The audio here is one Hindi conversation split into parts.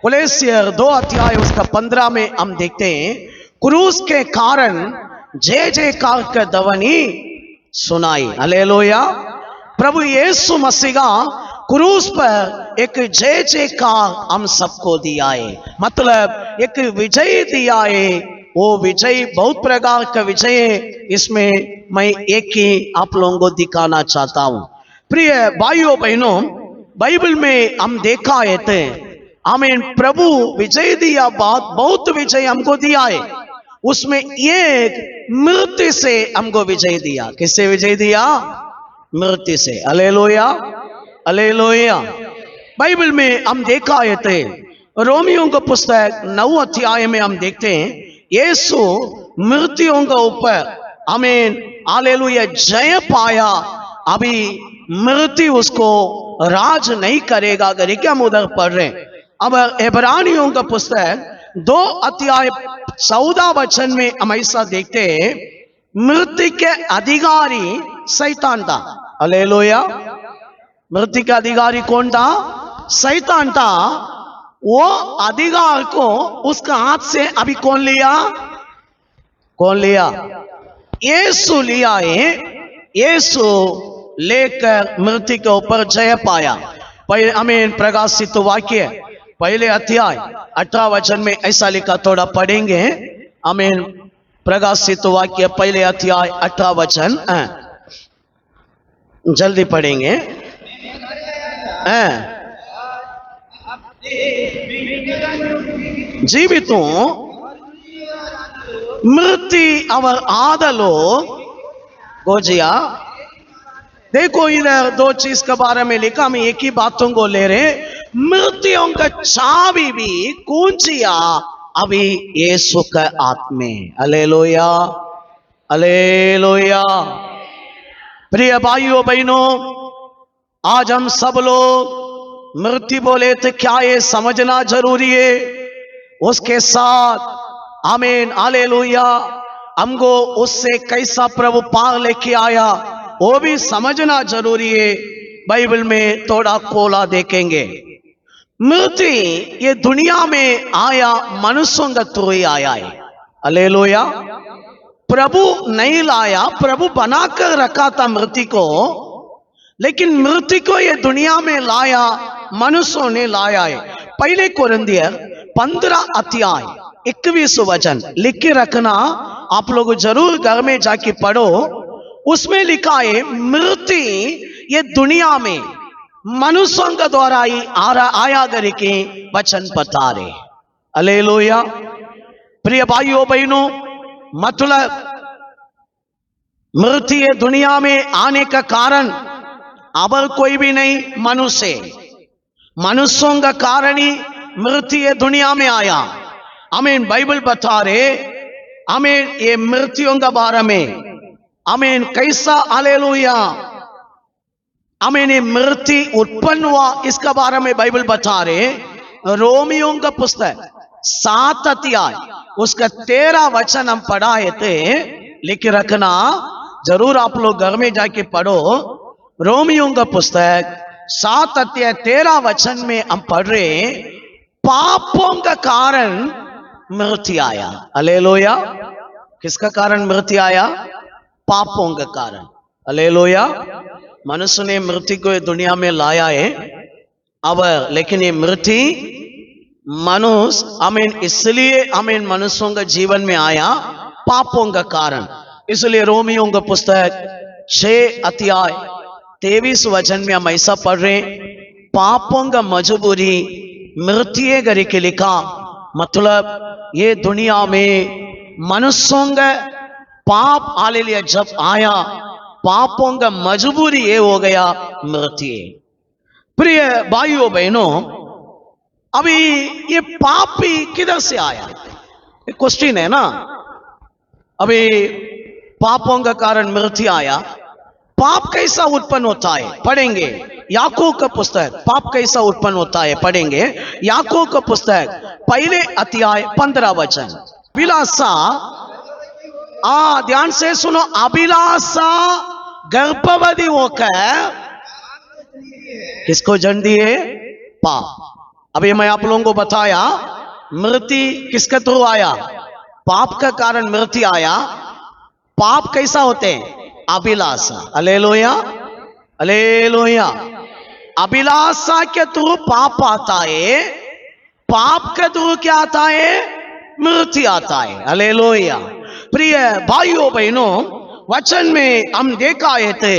कोलेसियर 2 अध्याय उसका 15 में हम देखते हैं, क्रूस के कारण जय जयकार का ध्वनि सुनाई। हालेलुया। प्रभु यीशु मसीह क्रूस पर एक जय जयकार हम सबको दिया है, मतलब एक विजय दिया है। वो विजय बहुत प्रकार का विजय है, इसमें मैं एक ही आप लोगों को दिखाना चाहता हूं। प्रिय भाइयों बहनों, बाइबल में हम देखा है थे, आमीन, प्रभु विजय दिया, बहुत विजय हमको दिया है। उसमें एक मृत्यु से हमको विजय दिया। किससे विजय दिया? मृत्यु से। Hallelujah, hallelujah. बाइबल में हम देखा है थे, रोमियों का पुस्तक 9 अध्याय में हम देखते हैं, यीशु मृत्युओं के ऊपर, आमीन, हालेलुया, जय पाया। अभी मृत्यु उसको राज नहीं करेगा। अगर क्या हम उधर पढ़ रहे हैं, अब इब्रानियों का पुस्तक 2 अध्याय 14 वचन में हम ऐसा देखते हैं, मृत्यु के अधिकारी शैतान था। हालेलुया। मृत्यु का अधिकारी कौन था? शैतान था। वो अधिकार को उसका हाथ से अभी कौन लिया? कौन लिया? यीशु लिया है। यीशु लेकर मृत्यु के ऊपर जय पाया। पहले आमीन, प्रकाशित वाक्य पहले अध्याय 18 वचन में ऐसा लिखा, थोड़ा पढ़ेंगे। आमीन, प्रकाशित वाक्य पहले अध्याय 18 वचन, जल्दी पढ़ेंगे। जीवितों मृत्यु अवर आदलो गोजिया। देखो इधर 2 चीज के बारे में लिखा, हम एक ही बातों को ले रहे। मृत्युओं का चाबी भी कुंजिया अभी यीशु के हाथ में। Hallelujah, hallelujah. प्रिय भाइयों बहनों, आज हम सब लोग मृत्यु बोले तो क्या ये समझना जरूरी है। उसके साथ आमीन, हालेलुया, हमको उससे कैसा प्रभु पार लेके आया वो भी समझना जरूरी है। बाइबल में थोड़ा खोला देखेंगे। मृत्यु ये दुनिया में आया, मनुष्यों का थ्रू ही आया है। हालेलुया। प्रभु नहीं लाया, प्रभु बनाकर रखा था मृत्यु को, लेकिन मृत्यु को ये दुनिया में लाया, मनुष्यों ने लाया है। पहले कोरिन्थियर 15 अध्याय 21 वचन लिख के रखना, आप लोग जरूर घर में जाके पढ़ो। उसमें लिखा है, मृत्यु ये दुनिया में मनुष्यों के द्वारा ही आया करके वचन बता रहे। हालेलुया। प्रिय भाइयों बहनों, मतलब मृत्यु ये दुनिया में आने का कारण अब कोई भी नहीं, मनुष्यों का कारण ही मृत्यु ये दुनिया में आया। आमीन। बाइबल बता रहे, आमीन, ये मृत्युओं के बारे में, आमीन, कैसा, हालेलुया, आमीन, ये मृत्यु उत्पन्न हुआ इसका बारे में बाइबल बता रहे। रोमियों का पुस्तक 7 अध्याय उसका 13 वचन हम पढ़ाए थे, लिख रखना, जरूर आप लोग घर में जाके पढ़ो। रोमियों का पुस्तक 7 अध्याय 13 वचन में हम पढ़ रहे, पापों का कारण मृत्यु आया। हालेलुया। किसका कारण मृत्यु आया? पापों का कारण। हालेलुया। मनुष्य ने मृत्यु को दुनिया में लाया है अब, लेकिन ये मृत्यु मनुष्य, आमीन, इसलिए आमीन मनुष्यों का जीवन में आया पापों का कारण। इसलिए रोमियों का पुस्तक 6 अध्याय 23 वचन में हम ऐसा पढ़ रहे, पापों का मजबूरी मृत्यु करके लिखा, मतलब ये दुनिया में मनुष्यों का पाप, हालेलुया, जब आया, पापों का मजबूरी ये हो गया मृत्यु। प्रिय भाइयों बहनों, अभी ये पाप भी किधर से आया? एक क्वेश्चन है ना। अभी पापों का कारण मृत्यु आया, पाप कैसा उत्पन्न होता है पढ़ेंगे। याकूब का पुस्तक, पाप कैसा उत्पन्न होता है पढ़ेंगे। याकूब का पुस्तक पहले अध्याय 15 वचन। अभिलाषा, ध्यान से सुनो, अभिलाषा गर्भवती होकर किसको जन्म दिए? पाप। अभी मैं आप लोगों को बताया मृत्यु किसके थ्रू आया, पाप का कारण मृत्यु आया। पाप कैसा होते हैं, अभिलाषा। Hallelujah, hallelujah. अभिलाषा के थ्रू पाप आता है, पाप के थ्रू क्या आता है, मृत्यु आता है। हालेलुया। प्रिय भाइयों बहनों, वचन में हम देखा है थे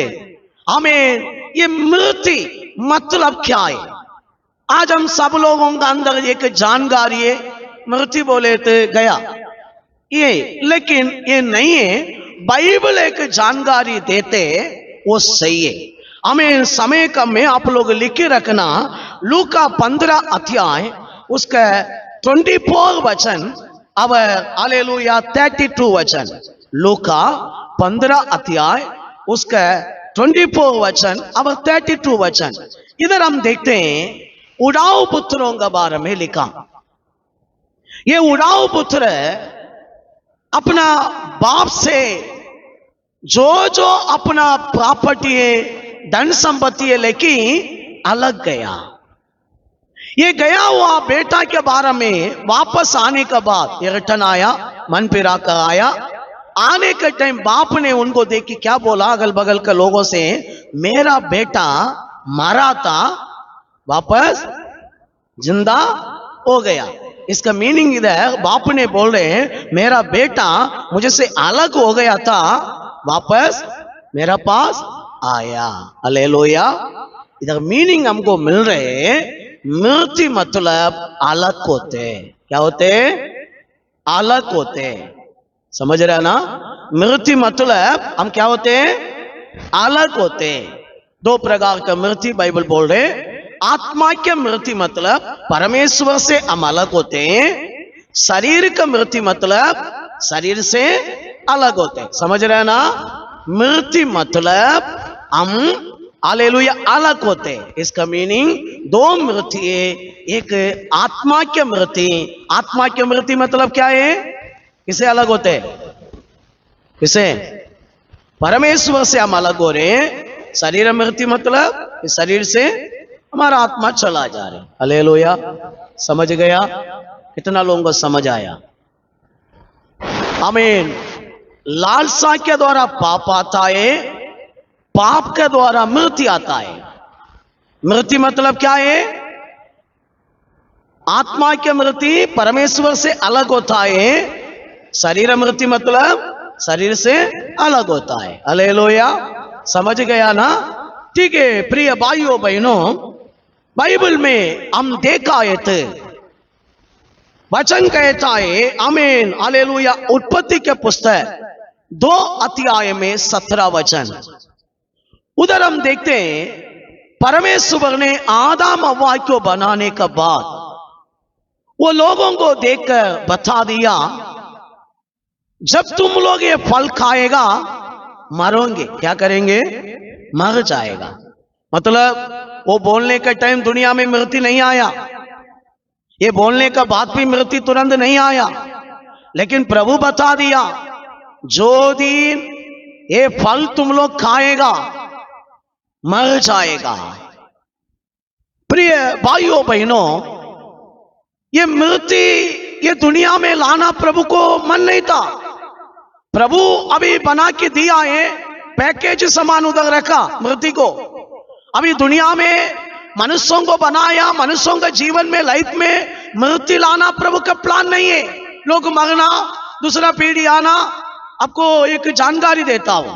हमें ये मृत्यु मतलब क्या है। आज हम सब लोगों का अंदर एक जानकारी है, मृत्यु बोले तो गया ये, लेकिन ये नहीं है। बाइबल एक जानकारी देते वो सही है। हमें समय कम में आप लोग लिख के रखना, लूका 15 अध्याय उसका 24 वचन, अब हालेलुया 32 वचन। लूका 15 अध्याय उसका 24 वचन अब 32 वचन। इधर हम देखते हैं उड़ाऊ पुत्रों के बारे में लिखा। ये उड़ाऊ पुत्र अपना बाप से जो जो अपना प्रॉपर्टी है, धन संपत्ति है, लेकिन अलग गया। ये गया हुआ बेटा के बारे में वापस आने के बाद ये रिटर्न आया, मन फिरा कर आया। आने के टाइम बाप ने उनको देख के क्या बोला अगल बगल के लोगों से, मेरा बेटा मरा था, वापस जिंदा हो गया। इसका मीनिंग इधर है, बाप ने बोल रहे हैं मेरा बेटा मुझसे अलग हो गया था, वापस मेरा पास आया। हालेलुया। इधर मीनिंग हमको मिल रहे, मृत्यु मतलब अलग होते। क्या होते, अलग होते। समझ रहे ना, मृत्यु मतलब हम क्या होते हैं, अलग होते। दो प्रकार का मृत्यु बाइबल बोल रहे। आत्मा के मृत्यु मतलब परमेश्वर से हम अलग होते हैं, शरीर का मृत्यु मतलब शरीर से अलग होते हैं। समझ रहे ना, मृत्यु मतलब हम हालेलुया अलग होते हैं। इसका मीनिंग दो मृत्यु है, एक आत्मा के मृत्यु। आत्मा के मृत्यु मतलब क्या है, किसे अलग होते हैं, किसे, परमेश्वर से हम अलग हो रहे हैं। शरीर मृत्यु मतलब इस शरीर से हमारा आत्मा चला जा रहा है। हालेलुया। समझ गया, कितना लोगों को समझ आया। आमीन। लालसा के द्वारा पाप आता है, पाप के द्वारा मृत्यु आता है। मृत्यु मतलब क्या है, आत्मा के मृत्यु परमेश्वर से अलग होता है। शरीर मृत्यु मतलब शरीर से अलग होता है। हालेलुया। समझ गया ना, ठीक है। प्रिय भाइयों बहनों, बाइबल में हम देखा है थे, वचन कहता है, आमीन, हालेलुया, उत्पत्ति के पुस्तक 2 अध्याय में 17 वचन। उधर हम देखते हैं परमेश्वर ने आदम हव्वा को बनाने के बाद वो लोगों को देखकर बता दिया, जब तुम लोग ये फल खाएगा मरोगे। क्या करेंगे, मर जाएगा। मतलब वो बोलने का टाइम दुनिया में मृत्यु नहीं आया, ये बोलने का बाद भी मृत्यु तुरंत नहीं आया, लेकिन प्रभु बता दिया जो दिन ये फल तुम लोग खाएगा मर जाएगा। प्रिय भाइयों बहनों, ये मृत्यु ये दुनिया में लाना प्रभु को मन नहीं था। प्रभु अभी बना के दिया है, पैकेज समान उधर रखा मृत्यु को। अभी दुनिया में मनुष्यों को बनाया, मनुष्यों के जीवन में, लाइफ में मृत्यु लाना प्रभु का प्लान नहीं है। लोग मरना, दूसरा पीढ़ी आना। आपको एक जानकारी देता हूं,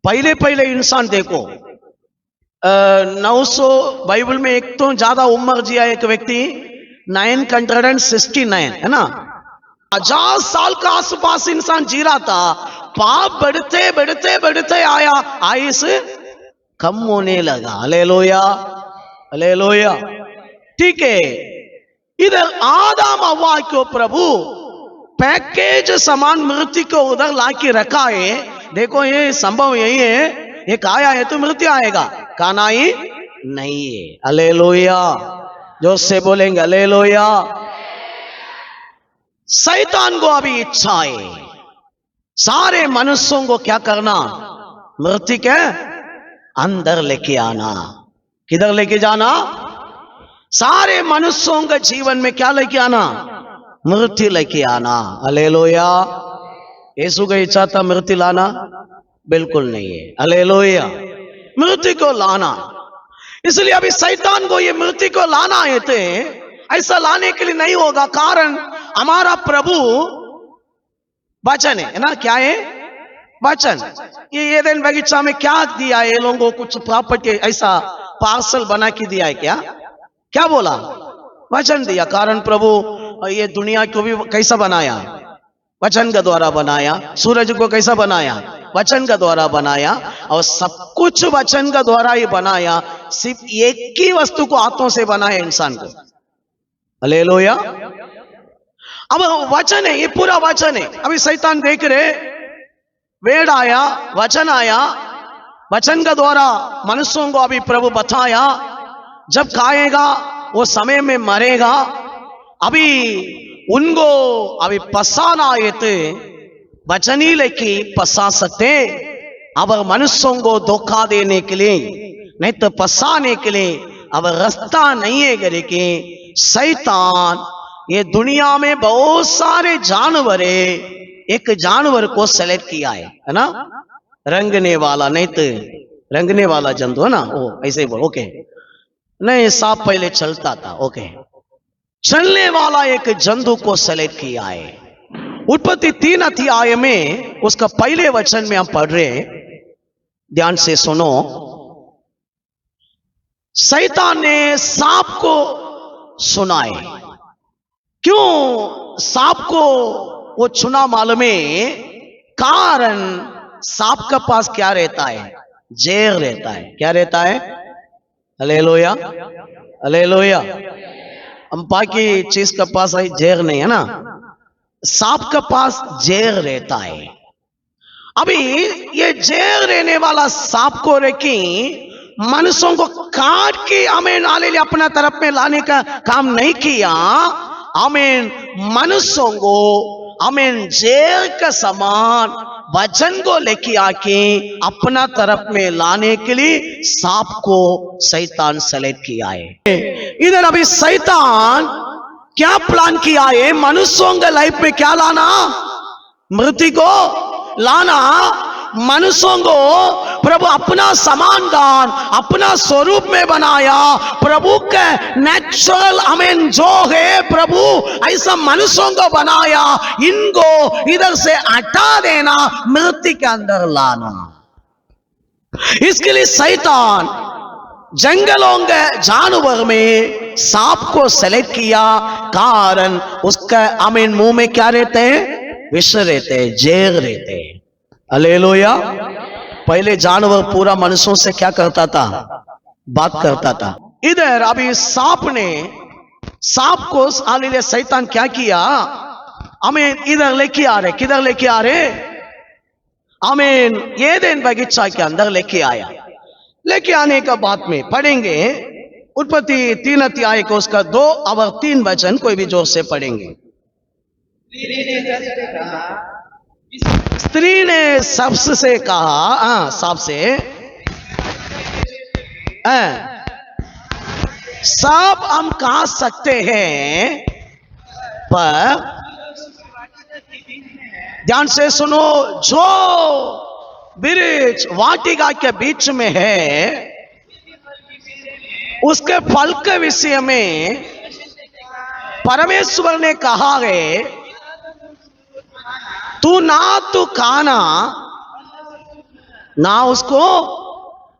पहले पहले इंसान देखो 900 बाइबल में एक तो ज्यादा उम्र जिया एक व्यक्ति 969 है ना, 50 साल का आसपास इंसान जी रहा था। पाप बढ़ते बढ़ते बढ़ते आया, आयुष कम होने लगा। Hallelujah, hallelujah. ठीक है, इधर आदम हव्वा को प्रभु पैकेज समान मृत्यु को उधर लाके रखा है। देखो ये संभव यही है, एक आया है तो मृत्यु आएगा, कानाई नहीं है। हालेलुया, जोर से बोलेंगे हालेलुया। शैतान को अभी इच्छा है सारे मनुष्यों को क्या करना, मृत्यु के अंदर लेके आना। किधर लेके जाना, सारे मनुष्यों के जीवन में क्या लेके आना? मृत्यु लेके आना। हालेलुया। यीशु का इच्छा था मृत्यु लाना? बिल्कुल नहीं है। हालेलुया। मृत्यु को लाना, इसलिए अभी शैतान को ये मृत्यु को लाना है, थे ऐसा लाने के लिए नहीं होगा। कारण हमारा प्रभु वचन है ना। क्या है? वचन। ये एदेन बगीचा में क्या दिया है? ये लोगों को कुछ प्रॉपर्टी ऐसा पार्सल बना के दिया है क्या? क्या बोला? वचन दिया। कारण प्रभु ये दुनिया को भी कैसा बनाया? वचन के द्वारा बनाया। सूरज को कैसा बनाया? वचन के द्वारा बनाया। और सब कुछ वचन के द्वारा ही बनाया। सिर्फ एक ही वस्तु को हाथों से बनाया, इंसान को। हालेलुया। अब वचन है, ये पूरा वचन है। अभी शैतान देख रहे, वेद आया, वचन आया, वचन के द्वारा मनुष्यों को अभी प्रभु बताया, जब खाएगा वो समय में मरेगा। अभी उनको अभी पसाना आए थे, वचन ही लेके पसा सकते। अब मनुष्यों को धोखा देने के लिए, नहीं तो पसाने के लिए अब रास्ता नहीं है करके शैतान ये दुनिया में बहुत सारे जानवर है, एक जानवर को सेलेक्ट किया है ना। रंगने वाला, नहीं तो रंगने वाला जंतु है ना, वो ऐसे ही बोल। ओके, नहीं सांप पहले चलता था। ओके, चलने वाला एक जंतु को सेलेक्ट किया है। उत्पत्ति 3 अध्याय में उसका पहले वचन में हम पढ़ रहे हैं, ध्यान से सुनो। शैतान ने सांप को सुनाए। क्यों सांप को वो चुना मालूम है? कारण सांप के पास क्या रहता है? जहर रहता है। क्या रहता है? Hallelujah, hallelujah. हम बाकी चीज के पास जहर नहीं है ना, सांप के पास जहर रहता है। अभी ये जहर रहने वाला सांप को रखी मनुष्यों को काट के हमें नाले अपना तरफ में लाने का काम नहीं किया। हमें मनुष्यों को हमें जहर का समान वचन को लेके आके अपना तरफ में लाने के लिए सांप को शैतान सेलेक्ट किया है। इधर अभी शैतान क्या प्लान किया है? मनुष्यों के लाइफ में क्या लाना? मृत्यु को लाना। मनुष्यों को प्रभु अपना समान दान, अपना स्वरूप में बनाया। प्रभु के नेचुरल हमें जो है प्रभु ऐसा मनुष्यों को बनाया। इनको इधर से हटा देना, मृत्यु के अंदर लाना। इसके लिए शैतान जंगलों के जानवर में सांप को सेलेक्ट किया। कारण उसका हमें मुंह में क्या रहते हैं? विष रहते हैं, जहर रहते हैं। हालेलुया। पहले जानवर पूरा मनुष्यों से क्या करता था? बात करता था। इधर अभी सांप को हालेलुया शैतान क्या किया? हमें इधर लेके आ रहे। किधर लेके आ रहे? हमें एदेन बगीचा के अंदर लेके आया। लेके आने का बात में पढ़ेंगे उत्पत्ति 3 अध्याय को उसका 2 और 3 वचन, कोई भी जोर से पढ़ेंगे। स्त्री ने सबसे कहा, सांप से, सब हम खा सकते हैं, पर ध्यान से सुनो, जो वृक्ष वाटिका के बीच में है उसके फल के विषय में परमेश्वर ने कहा है, तू ना तो खाना ना उसको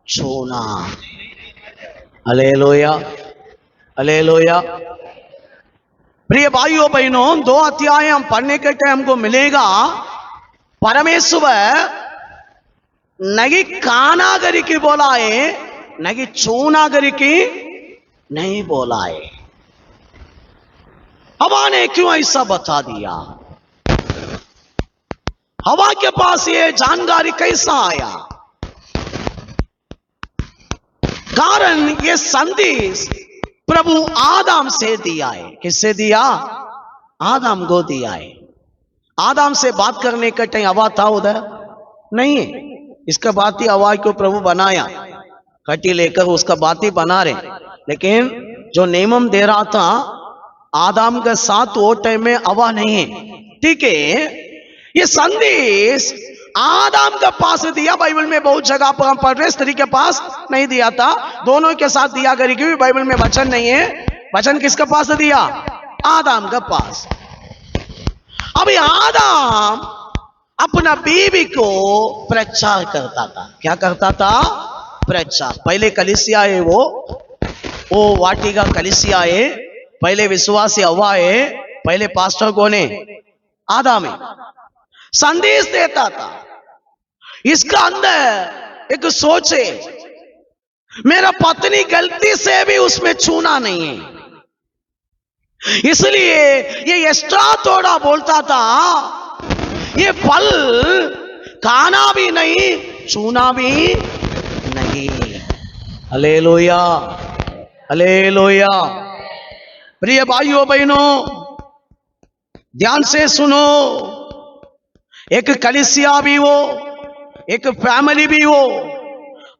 छूना। Hallelujah, hallelujah. प्रिय भाइयों बहनों, 2 अध्याय हम पढ़ने के टाइम को मिलेगा। परमेश्वर नहीं खाना करी की बोला है, नहीं छूना करी की नहीं बोला है। हवा ने क्यों ऐसा बता दिया? हवा के पास ये जानकारी कैसा आया? कारण ये संदेश प्रभु आदम से दिया है। किससे दिया? आदम को दिया है। आदम से बात करने का टाइम हवा था उधर? नहीं है। इसका बात ही हवा को प्रभु बनाया, कटी लेकर उसका बात ही बना रहे। लेकिन जो नियमम दे रहा था आदम के साथ वो टाइम में हवा नहीं है, ठीक है। ये संदेश आदम के पास दिया, बाइबल में बहुत जगह पर हम पढ़ रहे, स्त्री के पास नहीं दिया था, दोनों के साथ दिया करी, क्योंकि बाइबल में वचन नहीं है। वचन किसके पास दिया? आदम के पास। अभी आदम अपना बीवी को प्रचार करता था। क्या करता था? प्रचार। पहले कलीसिया है, वो वाटिका कलीसिया है, पहले विश्वासी हवा है, पहले पास्टर कौन है? आदम है। संदेश देता था। इसका अंदर एक सोच है, मेरा पत्नी गलती से भी उसमें छूना नहीं है, इसलिए ये एक्स्ट्रा थोड़ा बोलता था, ये फल खाना भी नहीं, छूना भी नहीं। Hallelujah, hallelujah. प्रिय भाइयों बहनों, ध्यान से सुनो। एक कलीसिया भी हो, एक फैमिली भी हो,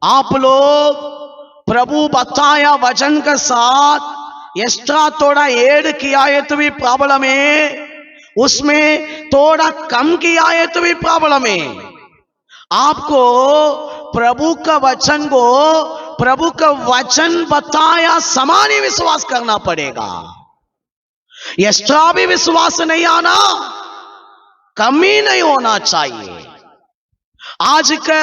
आप लोग प्रभु बताया वचन के साथ एक्स्ट्रा थोड़ा ऐड किया है तो भी प्रॉब्लम है, उसमें थोड़ा कम किया है तो भी प्रॉब्लम है। आपको प्रभु का वचन बताया समान ही विश्वास करना पड़ेगा। एक्स्ट्रा भी विश्वास नहीं आना, कमी नहीं होना चाहिए। आज के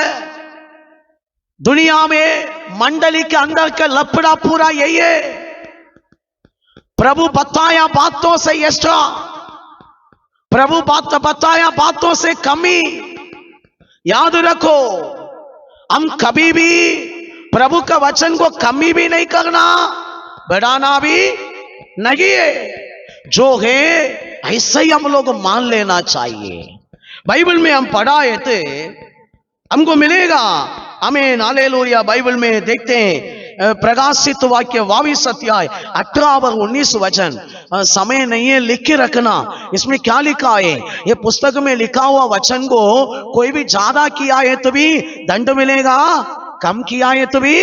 दुनिया में मंडली के अंदर का लफड़ा पूरा यही है, प्रभु बताया बातों से एक्स्ट्रा, प्रभु बताया बातों से कमी। याद रखो, हम कभी भी प्रभु का वचन को कमी भी नहीं करना, बढ़ाना भी नहीं है। जो है ऐसा ही हम लोग मान लेना चाहिए। बाइबल में हम पढ़ाए थे, हमको मिलेगा। आमीन, हालेलुया। बाइबल में देखते हैं प्रकाशित वाक्य 22 अध्याय 18 और 19 वचन। समय नहीं है, लिख के रखना। इसमें क्या लिखा है? ये पुस्तक में लिखा हुआ वचन को कोई भी ज्यादा किया है तो भी दंड मिलेगा, कम किया है तो भी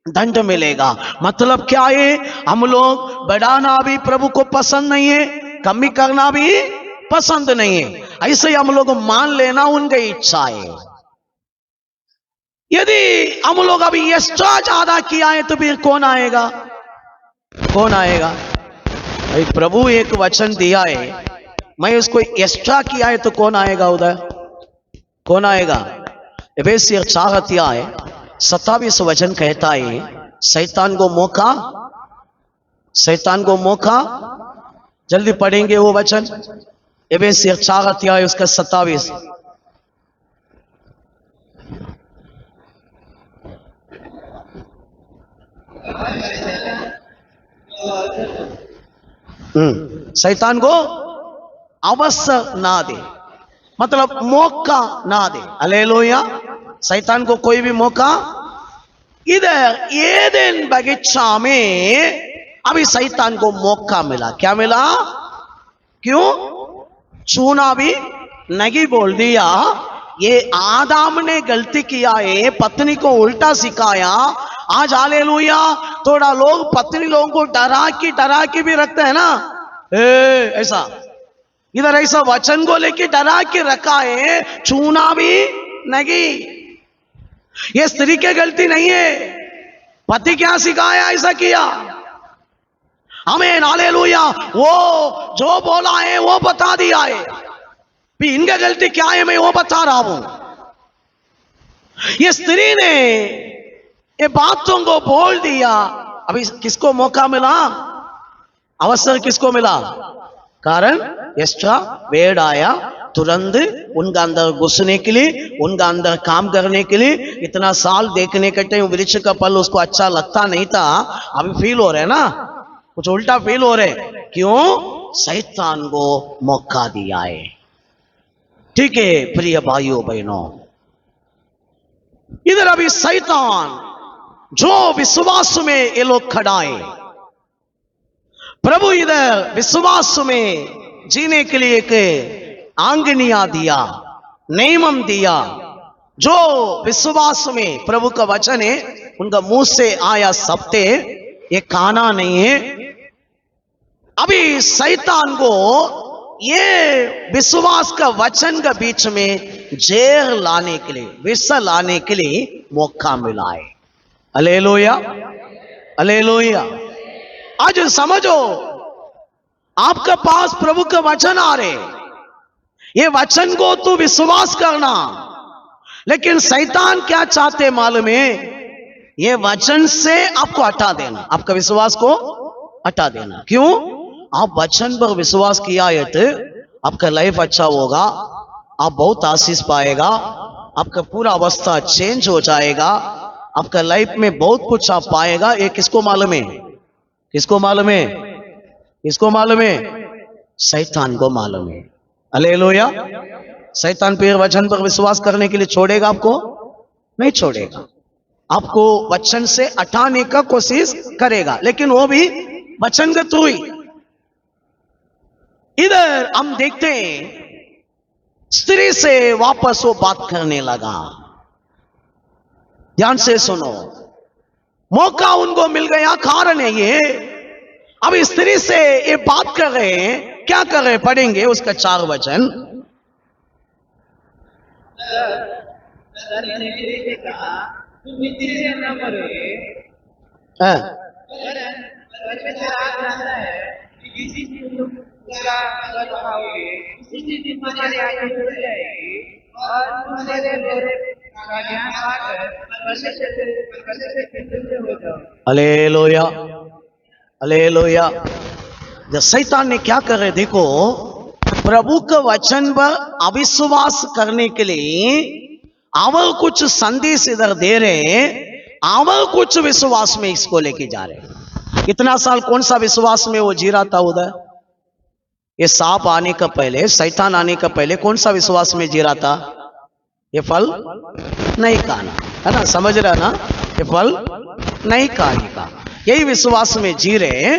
दंड मिलेगा। मतलब क्या है? हम लोग बढ़ाना भी प्रभु को पसंद नहीं है, कमी करना भी पसंद नहीं है। ऐसे ही हम लोग मान लेना उनकी इच्छा है। यदि हम लोग अभी एक्स्ट्रा ज्यादा किया है तो फिर कौन आएगा? कौन आएगा? भाई प्रभु एक वचन दिया है, मैं उसको एक्स्ट्रा किया है तो कौन आएगा? उधर कौन आएगा? एफेसियर 4 अध्याय 27 वचन कहता है, शैतान को मौका। जल्दी पढ़ेंगे वो वचन, एफेसियर 4 अध्याय उसका 27। शैतान को अवसर ना दे, मतलब मौका ना दे। हालेलुया। शैतान को कोई भी मौका। इधर एदेन बगीचा में अभी शैतान को मौका मिला। क्या मिला? क्यों? छूना भी नहीं बोल दिया। ये आदम ने गलती किया है, पत्नी को उल्टा सिखाया। आज हालेलुया, थोड़ा लोग पत्नी लोगों को डरा के भी रखते हैं ना, ऐसा इधर ऐसा वचन को लेके डरा के रखा है, छूना भी नहीं। ये स्त्री की गलती नहीं है, पति क्या सिखाया ऐसा किया। हमें हालेलुया, वो जो बोला है वो बता दिया है, भी इनका गलती क्या है मैं वो बता रहा हूं। ये स्त्री ने ये बातों को बोल दिया। अभी किसको मौका मिला? अवसर किसको मिला? कारण एक्स्ट्रा वेड आया, तुरंत उनका अंदर घुसने के लिए, उनका अंदर काम करने के लिए। इतना साल देखने के टाइम वृक्ष का फल उसको अच्छा लगता नहीं था, अभी फील हो रहा है ना, कुछ उल्टा फील हो रहा है। क्यों? शैतान को मौका दिया है। ठीक है प्रिय भाइयों बहनों, इधर अभी शैतान जो विश्वास में ये लोग खड़ा है, प्रभु इधर विश्वास में जीने के लिए एक आंगनिया दिया, नियम दिया। जो विश्वास में प्रभु का वचन है उनका मुंह से आया सत्य, ये खाना नहीं है। अभी शैतान को ये विश्वास का वचन के बीच में जहर लाने के लिए, विष लाने के लिए मौका मिला है। Hallelujah, hallelujah. आज समझो, आपके पास प्रभु का वचन आ रहे, ये वचन को तू विश्वास करना, लेकिन शैतान क्या चाहते मालूम है? ये वचन से आपको हटा देना, आपका विश्वास को हटा देना। क्यों? आप वचन पर विश्वास किया है तो आपका लाइफ अच्छा होगा, आप बहुत आशीष पाएगा, आपका पूरा अवस्था चेंज हो जाएगा, आपका लाइफ में बहुत कुछ आप पाएगा। ये किसको मालूम है? किसको मालूम है? किसको मालूम है? शैतान को मालूम है। हालेलुया। शैतान फिर वचन पर विश्वास करने के लिए छोड़ेगा आपको? नहीं छोड़ेगा। आपको वचन से हटाने का कोशिश करेगा, लेकिन वो भी वचन के थ्रू ही। इधर हम देखते हैं, स्त्री से वापस वो बात करने लगा। ध्यान से सुनो, मौका उनको मिल गया, कारण है ये। अब स्त्री से ये बात कर रहे हैं, क्या कर रहे? पढ़ेंगे उसका 4 वचन। Hallelujah, hallelujah. जब शैतान ने क्या कर रहे, देखो, प्रभु के वचन पर अविश्वास करने के लिए अवल कुछ संदेश इधर दे रहे, अवल कुछ विश्वास में इसको लेके जा रहे। कितना साल कौन सा विश्वास में वो जी रहा था उधर? ये सांप आने का पहले, शैतान आने का पहले कौन सा विश्वास में जी रहा था? ये फल नहीं खाना, है ना? समझ रहा ना? ये फल नहीं खाने का, यही विश्वास में जी रहे।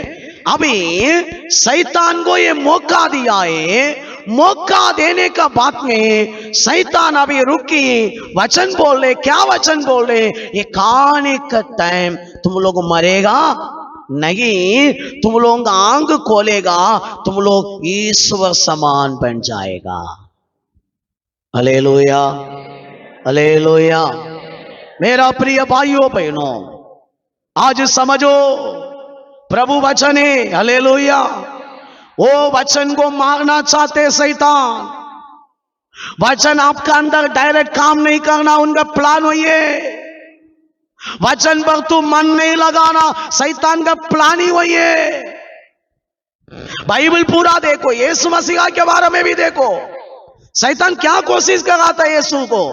अभी शैतान को ये मौका दिया है, मौका देने का बात में शैतान अभी रुकी, वचन बोल रहे। क्या वचन बोल रहे? ये खाने का टाइम तुम लोग मरेगा नहीं, तुम लोग आंख खोलेगा, तुम लोग ईश्वर समान बन जाएगा। Hallelujah, hallelujah. मेरा प्रिय भाइयों बहनों, आज समझो, प्रभु वचन है। हालेलुया। वो वचन को मारना चाहते शैतान। वचन आपका अंदर डायरेक्ट काम नहीं करना, उनका प्लान वही है। वचन पर तू मन नहीं लगाना, शैतान का प्लान ही वही है। बाइबल पूरा देखो, यीशु मसीह के बारे में भी देखो, शैतान क्या कोशिश कर रहा था यीशु को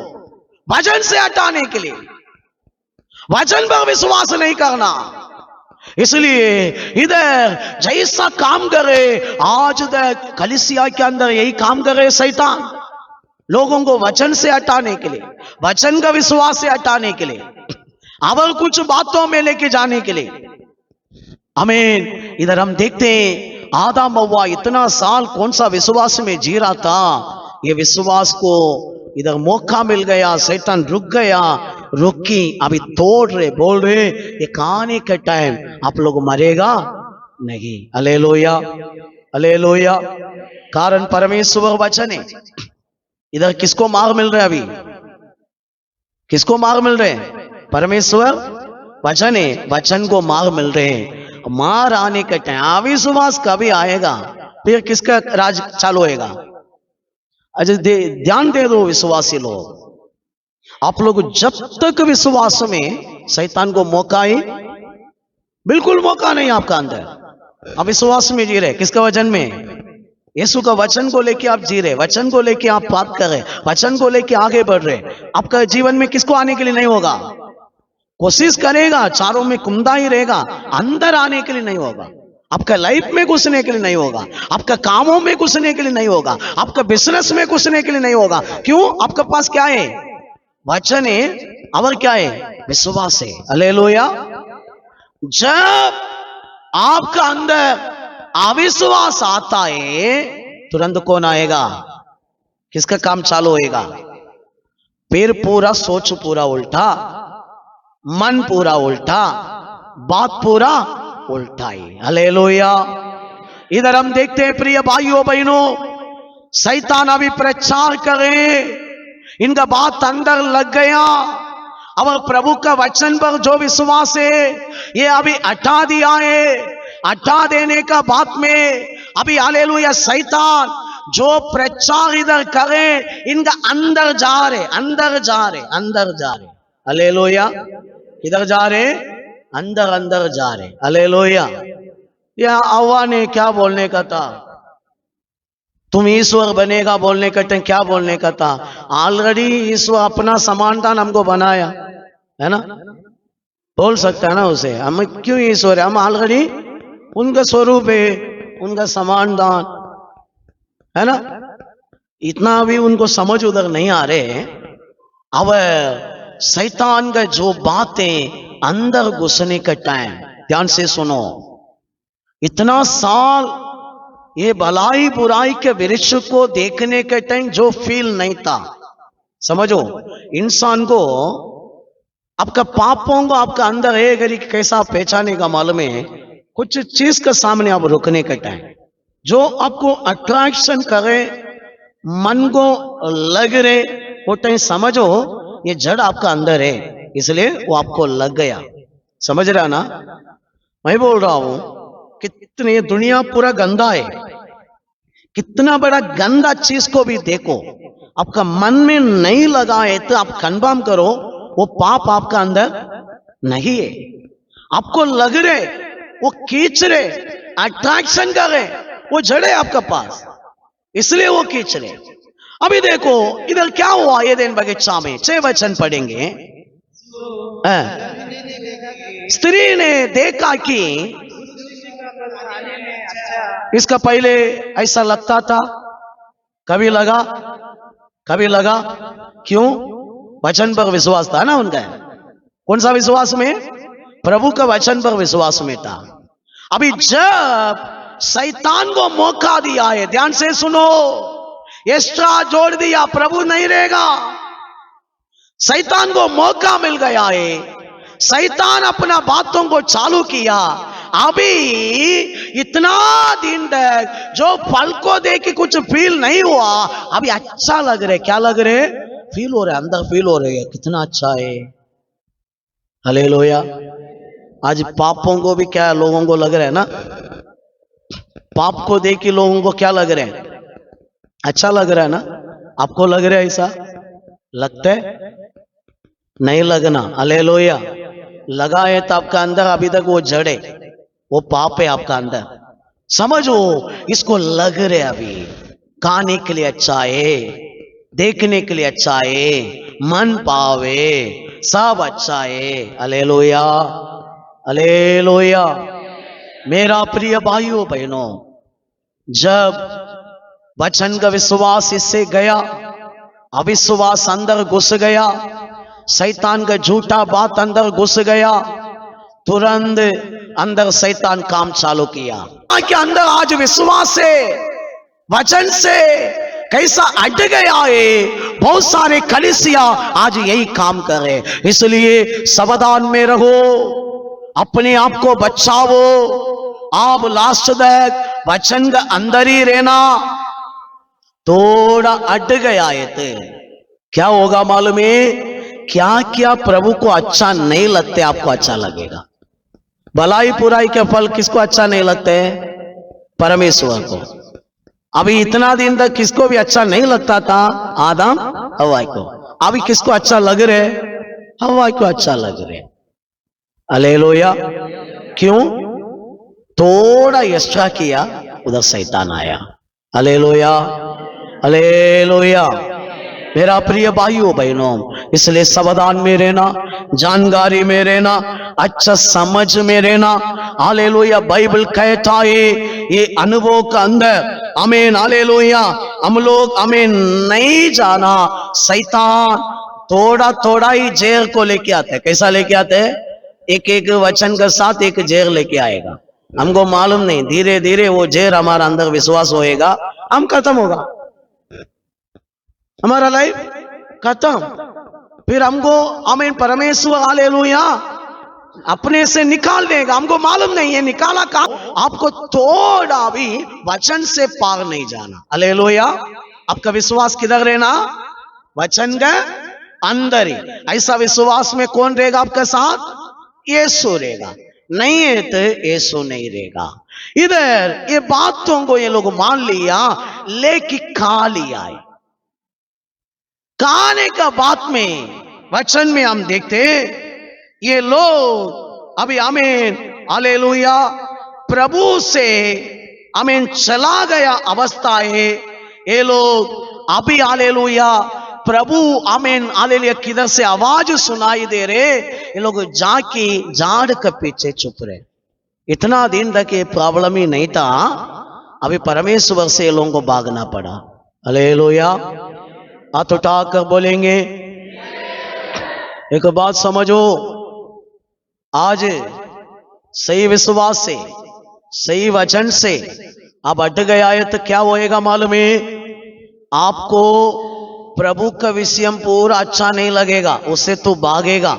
वचन से हटाने के लिए, वचन पर विश्वास नहीं करना। इसलिए इधर जैसा काम करे, आज तक कलीसिया के अंदर यही काम करे शैतान, लोगों को वचन से हटाने के लिए, वचन का विश्वास से हटाने के लिए, अवल कुछ बातों में लेके जाने के लिए। आमीन। इधर हम देखते हैं, आदम हव्वा इतना साल कौन सा विश्वास में जी रहा था, ये विश्वास को इधर मौका मिल गया, शैतान रुक गया, रुकी, अभी तोड़ रहे, बोल रहे ये खाने के टाइम आप लोग मरेगा नहीं। Hallelujah, hallelujah. कारण परमेश्वर वचन है। इधर किसको मार मिल रहा है? अभी किसको मार मिल रहे हैं? परमेश्वर वचन है, वचन को मार मिल रहे हैं। मार आने का टाइम, अविश्वास कभी आएगा, फिर किसका राज चालू होएगा? अच्छा ध्यान दे दो विश्वासी लोग, आप लोग जब तक विश्वास में, शैतान को मौका ही बिल्कुल मौका नहीं आपका अंदर। आप विश्वास में जी रहे, किसका वचन में? यीशु का वचन को लेके आप जी रहे, वचन को लेके आप बात कर रहे, वचन को लेके आगे बढ़ रहे। आपका जीवन में किसको आने के लिए नहीं होगा? कोशिश करेगा, चारों में कुंदा ही रहेगा, अंदर आने के लिए नहीं होगा। आपका लाइफ में घुसने के लिए नहीं होगा, आपका कामों में घुसने के लिए नहीं होगा, आपका बिजनेस में घुसने के लिए नहीं होगा। क्यों? आपके पास क्या है? वचन है, और क्या है? विश्वास है। हालेलुया। जब आपका अंदर अविश्वास आता है, तुरंत कौन आएगा? किसका काम चालू होएगा? फिर पूरा सोच पूरा उल्टा, मन पूरा उल्टा, बात पूरा उल्टाई। हालेलुया। इधर हम देखते हैं प्रिय भाइयों बहनों, शैतान अभी प्रचार करे, इनका बात अंदर लग गया। अब प्रभु का वचन पर जो विश्वास है ये अभी हटा दिया है। हटा देने का बात में अभी हालेलुया शैतान जो प्रचार इधर करे, इनका अंदर जा रहे, अंदर जा रहे, अंदर जा रहे। हालेलुया। किधर जा रहे? अंदर अंदर जा रहे। हालेलुया। या हव्वा ने क्या बोलने का था? तुम ईश्वर बनेगा बोलने का था, क्या बोलने का था? ऑलरेडी ईश्वर अपना समानता हमको बनाया है ना, बोल सकता है ना उसे। हम क्यों ईश्वर है? हम ऑलरेडी उनका स्वरूप है, उनका समानदान है ना। इतना भी उनको समझ उधर नहीं आ रहे। अब शैतान का जो बातें अंदर घुसने का टाइम, ध्यान से सुनो। इतना साल ये भलाई बुराई के वृक्ष को देखने के टाइम जो फील नहीं था, समझो इंसान को आपका पापों को आपका अंदर है अगर कैसा पहचाने का मालूम है। कुछ चीज के सामने आप रुकने का टाइम जो आपको अट्रैक्शन करे, मन को लग रहे, वो टाइम समझो ये जड़ आपका अंदर है, इसलिए वो आपको लग गया। समझ रहा ना? मैं बोल रहा हूं कितनी दुनिया पूरा गंदा है, कितना बड़ा गंदा चीज को भी देखो, आपका मन में नहीं लगा है तो आप कंफर्म करो वो पाप आपका अंदर नहीं है। आपको लग रहे, वो खींच रहे, अट्रैक्शन कर रहे, वो जड़े आपका पास, इसलिए वो खींच रहे। अभी देखो इधर क्या हुआ एदेन बगीचा में, 6 वचन पढ़ेंगे। स्त्री ने देखा कि इसका पहले ऐसा लगता था, कभी लगा, कभी लगा, क्यों? वचन पर विश्वास था ना उनका। कौन सा विश्वास में? प्रभु का वचन पर विश्वास में था। अभी जब शैतान को मौका दिया है, ध्यान से सुनो, एक्स्ट्रा जोड़ दिया, प्रभु नहीं रहेगा, शैतान को मौका मिल गया है। शैतान अपना बातों को चालू किया। अभी इतना दिन तक जो फल को देख के कुछ फील नहीं हुआ, अभी अच्छा लग रहा है। क्या लग रहे? फील हो रहा है, अंदर फील हो रही है, कितना अच्छा है। हालेलुया। आज पापों को भी क्या लोगों को लग रहा है ना, पाप को देख के लोगों को क्या लग रहा है? अच्छा लग रहा है ना। आपको लग रहा है ऐसा? लगता है? नहीं लगना। हालेलुया। लगा है तो आपका अंदर अभी तक वो जड़े, वो पाप है आपका अंदर, समझो। इसको लग रहे अभी खाने के लिए अच्छा है, देखने के लिए अच्छा है, मन पावे, सब अच्छा है। Hallelujah, hallelujah. मेरा प्रिय भाइयों बहनों, जब वचन का विश्वास इससे गया, अविश्वास अंदर घुस गया, शैतान का झूठा बात अंदर घुस गया, तुरंत अंदर शैतान काम चालू किया। के अंदर आज विश्वास से, वचन से कैसा अट गया है। बहुत सारे कलीसिया आज यही काम करे, इसलिए सावधान में रहो, अपने आप को बचाओ। आप लास्ट तक वचन के अंदर ही रहना। थोड़ा अट गया है तो क्या होगा मालूम है? क्या क्या प्रभु को अच्छा नहीं लगते, आपको अच्छा लगेगा। भलाई बुराई के फल किसको अच्छा नहीं लगते? परमेश्वर को। अभी इतना दिन तक किसको भी अच्छा नहीं लगता था? आदम हव्वा को। अभी किसको अच्छा लग रहे? हव्वा को अच्छा लग रहे। हालेलुया। क्यों? थोड़ा एक्स्ट्रा किया, उधर शैतान आया। Hallelujah, hallelujah. मेरा प्रिय भाइयों बहनों, इसलिए सावधान में रहना, जानकारी में रहना, अच्छा समझ में रहना। हालेलुया। बाइबल कहता है ये अनुभव का अंदर, आमीन, हालेलुया, हम लोग हमें नहीं जाना, शैतान थोड़ा थोड़ा ही जेर को लेके आते हैं। कैसा लेके आते हैं? एक एक वचन के साथ एक जेर लेके आएगा। हमको मालूम नहीं, धीरे धीरे वो जेर हमारा अंदर विश्वास होएगा, हम खत्म होगा, हमारा लाइफ खत्म। फिर हमको आमीन परमेश्वर हालेलुया अपने से निकाल देगा। हमको मालूम नहीं है निकाला कहां, आपको थोड़ा भी वचन से पार नहीं जाना। हालेलुया। आपका विश्वास किधर रहना? वचन का अंदर ही। ऐसा विश्वास में कौन रहेगा आपके साथ? यीशु रहेगा। नहीं है तो यीशु नहीं रहेगा। इधर ये बातों को ये लोग मान लिया, लेके खा लिया है। खाने का बात में वचन में हम देखते ये लोग अभी आमीन हालेलुया प्रभु से आमीन चला गया अवस्था है। ये लोग अभी हालेलुया प्रभु आमीन हालेलुया किधर से आवाज सुनाई दे रहे, ये लोग जाके झाड़ के पीछे चुप रहे। इतना दिन तक ये प्रॉब्लम ही नहीं था, अभी परमेश्वर से लोगों को भागना पड़ा। हालेलुया। हाथ उठाकर बोलेंगे। एक बात समझो, आज सही विश्वास से सही वचन से आप अट गया है तो क्या होएगा मालूम है? आपको प्रभु का विषय पूरा अच्छा नहीं लगेगा, उससे तो भागेगा,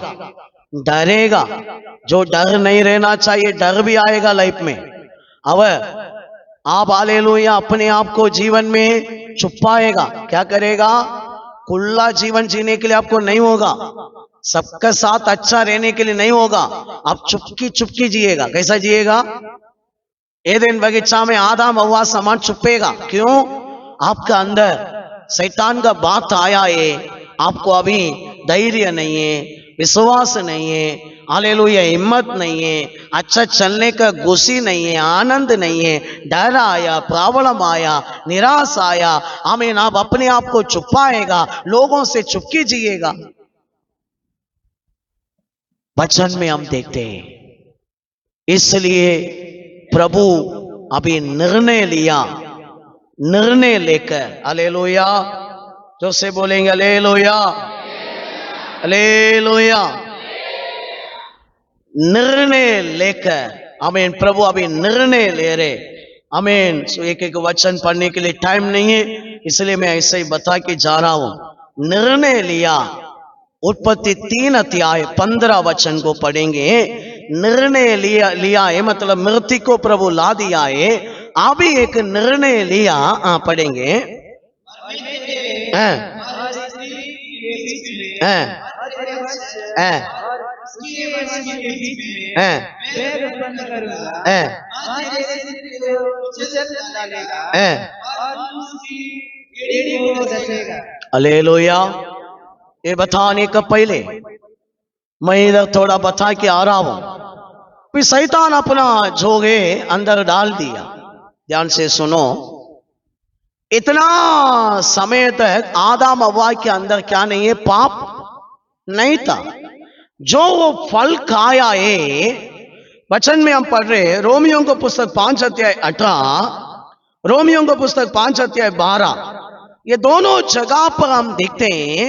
डरेगा। जो डर नहीं रहना चाहिए, डर भी आएगा लाइफ में। अब आप हालेलुया अपने आप को जीवन में छुपाएगा, क्या करेगा? खुला जीवन जीने के लिए आपको नहीं होगा, सबके साथ अच्छा रहने के लिए नहीं होगा, आप चुपकी चुपकी जिएगा। कैसा जिएगा? एदेन बगीचा में आदम हव्वा समान छुपेगा। क्यों? आपका अंदर शैतान का बात आया है, आपको अभी धैर्य नहीं है, विश्वास नहीं है, हालेलुया हिम्मत नहीं है, अच्छा चलने का खुशी नहीं है, आनंद नहीं है, डर आया, प्रॉब्लम आया, निराश आया, आमीन आप अपने आप को छुपाएगा, लोगों से चुपकी जिएगा। वचन में हम देखते हैं, इसलिए प्रभु अभी निर्णय लिया, निर्णय लेकर हालेलुया जो से बोलेंगे हालेलुया हालेलुया, निर्णय लेकर आमीन प्रभु अभी निर्णय ले रहे। आमीन। एक एक वचन पढ़ने के लिए टाइम नहीं है, इसलिए मैं ऐसे ही बता के जा रहा हूं। निर्णय लिया, उत्पत्ति 3 अध्याय 15 वचन को पढ़ेंगे। निर्णय लिया है मतलब मृत्यु को प्रभु ला दिया है, अभी एक निर्णय लिया। पढ़ेंगे। हालेलुया। ये बताने का पहले मैं इधर थोड़ा बता के आ रहा हूं। फिर शैतान अपना झोंगे अंदर डाल दिया। ध्यान से सुनो, इतना समय तक आदम हव्वा के अंदर क्या नहीं है? पाप नहीं था। जो वो फल खाया है, वचन में हम पढ़ रहे रोमियो को पुस्तक 5 अध्याय 18, रोमियो को पुस्तक 5 अध्याय 12, ये दोनों जगह पर हम देखते हैं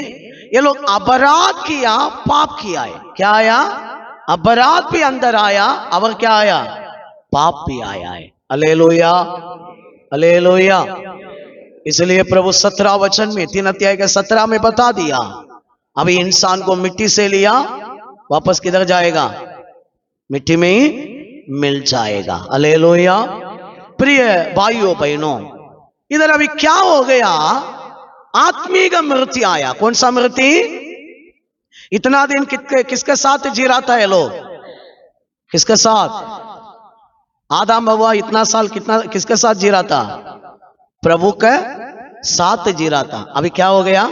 ये लोग अपराध किया, पाप किया है। क्या आया? अपराध भी अंदर आया, और क्या आया? पाप भी आया है। Hallelujah hallelujah. इसलिए प्रभु 17 वचन में 3 अध्याय के 17 में बता दिया, अभी इंसान को मिट्टी से लिया, वापस किधर जाएगा? मिट्टी में ही मिल जाएगा। हालेलुया। प्रिय भाइयों बहनों, इधर अभी क्या हो गया? आत्मिक मृत्यु आया। कौन सा मृत्यु? इतना दिन किसके साथ जी रहा था ये लोग? किसके साथ? आदम हव्वा इतना साल किसके साथ जी रहा था? प्रभु के साथ जी रहा था। अभी क्या हो गया?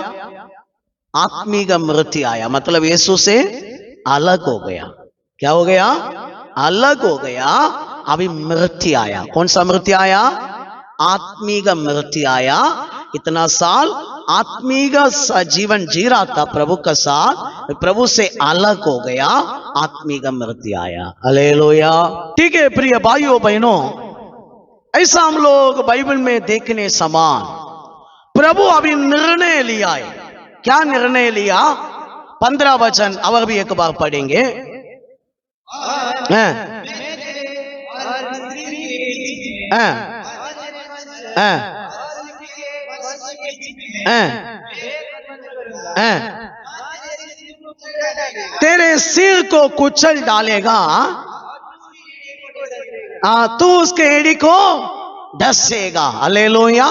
आत्मिक मृत्यु आया, मतलब यीशु से अलग हो गया। क्या हो गया? अलग हो गया। अभी मृत्यु आया। कौन सा मृत्यु आया? आत्मिक मृत्यु आया। इतना साल आत्मिक जीवन जी रहा था प्रभु का साथ, प्रभु से अलग हो गया, आत्मिक मृत्यु आया। हालेलुया। ठीक है प्रिय भाइयों बहनों, ऐसा हम लोग बाइबल में देखने समान प्रभु अभी निर्णय लिया है। क्या निर्णय लिया? 15 वचन और भी एक बार पढ़ेंगे। तेरे सिर को कुचल डालेगा, तू उसके एड़ी को डसेगा। हालेलुया।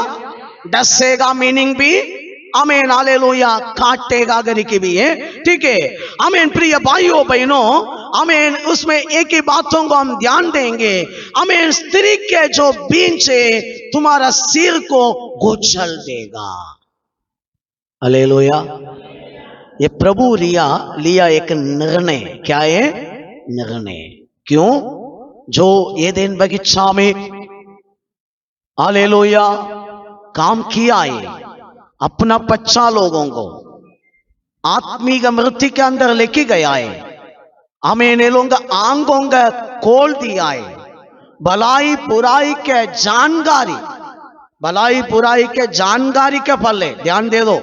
डसेगा मीनिंग भी आमीन, हालेलुया, काटेगा गरी की भी है, ठीक है। आमीन। प्रिय भाइयों बहनों, आमीन, उसमें एक ही बातों को हम ध्यान देंगे। आमीन, स्त्री के जो बीच से तुम्हारा सिर को कुचल देगा। हालेलुया। ये प्रभु लिया एक निर्णय। क्या है? निर्णय। क्यों? जो एदेन बगीचा में हालेलुया काम किया है, अपना बच्चा लोगों को आत्मिक मृत्यु के अंदर लेके गया है। हमें ने लोग आंगों का खोल दिया है। भलाई बुराई के जानकारी, भलाई बुराई के जानकारी के फल है। ध्यान दे दो,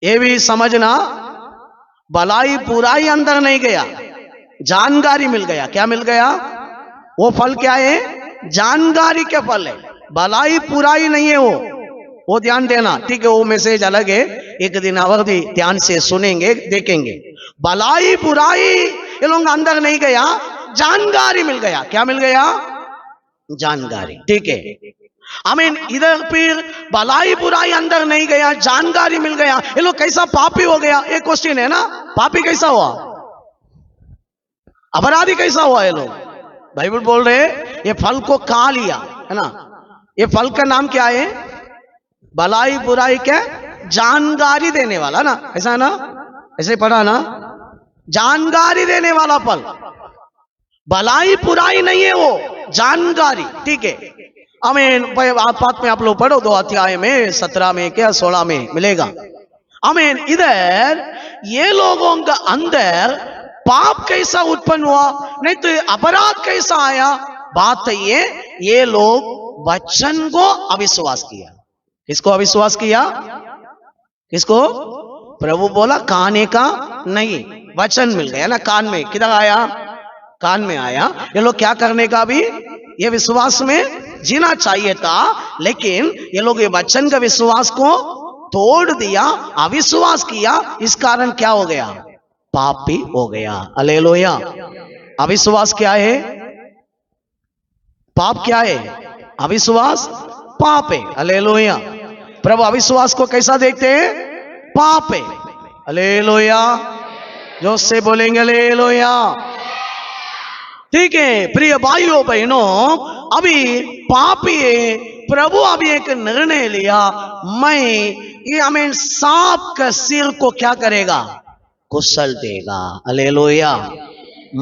ये भी समझना, भलाई बुराई अंदर नहीं गया, जानकारी मिल गया। क्या मिल गया? वो फल क्या है? जानकारी के फल है, भलाई बुराई नहीं है वो ध्यान देना, ठीक है। वो मैसेज अलग है, एक दिन अवधि ध्यान से सुनेंगे, देखेंगे। भलाई बुराई ये लोग अंदर नहीं गया, जानकारी मिल गया। क्या मिल गया? जानकारी, ठीक है। आमीन। इधर फिर भलाई बुराई अंदर नहीं गया, जानकारी मिल गया। ये लोग कैसा पापी हो गया? एक क्वेश्चन है ना, पापी कैसा हुआ? अपराधी कैसा हुआ? ये लोग बाइबल बोल रहे ये फल को खा लिया है ना। ये फल का नाम क्या है? भलाई बुराई के जानकारी देने वाला ना, ऐसा है ना, ऐसे पढ़ा ना, जानकारी देने वाला फल। भलाई बुराई नहीं है वो, जानकारी, ठीक है। आमीन। बात में आप लोग पढ़ो 2 अध्याय में 17 में क्या 16 में मिलेगा। आमीन। इधर ये लोगों का अंदर पाप कैसा उत्पन्न हुआ, नहीं तो अपराध कैसा आया? बात ये लोग वचन को अविश्वास किया। किसको अविश्वास किया? किसको? प्रभु बोला खाने का नहीं, वचन मिल गया ना कान में। किधर आया? कान में आया। ये लोग क्या करने का भी, ये विश्वास में जीना चाहिए था, लेकिन ये लोग ये वचन का विश्वास को तोड़ दिया, अविश्वास किया। इस कारण क्या हो गया? पापी हो गया। हालेलुया। अविश्वास क्या है? पाप क्या है? अविश्वास पाप है। हालेलुया। प्रभु अविश्वास को कैसा देखते हैं? पाप है। हालेलुया। जो से बोलेंगे हालेलुया, ठीक है। प्रिय भाइयों बहनों, अभी पापी है। प्रभु अभी एक निर्णय लिया, मैं ये आमीन सांप का सिर को क्या करेगा? कुचल देगा। हालेलुया।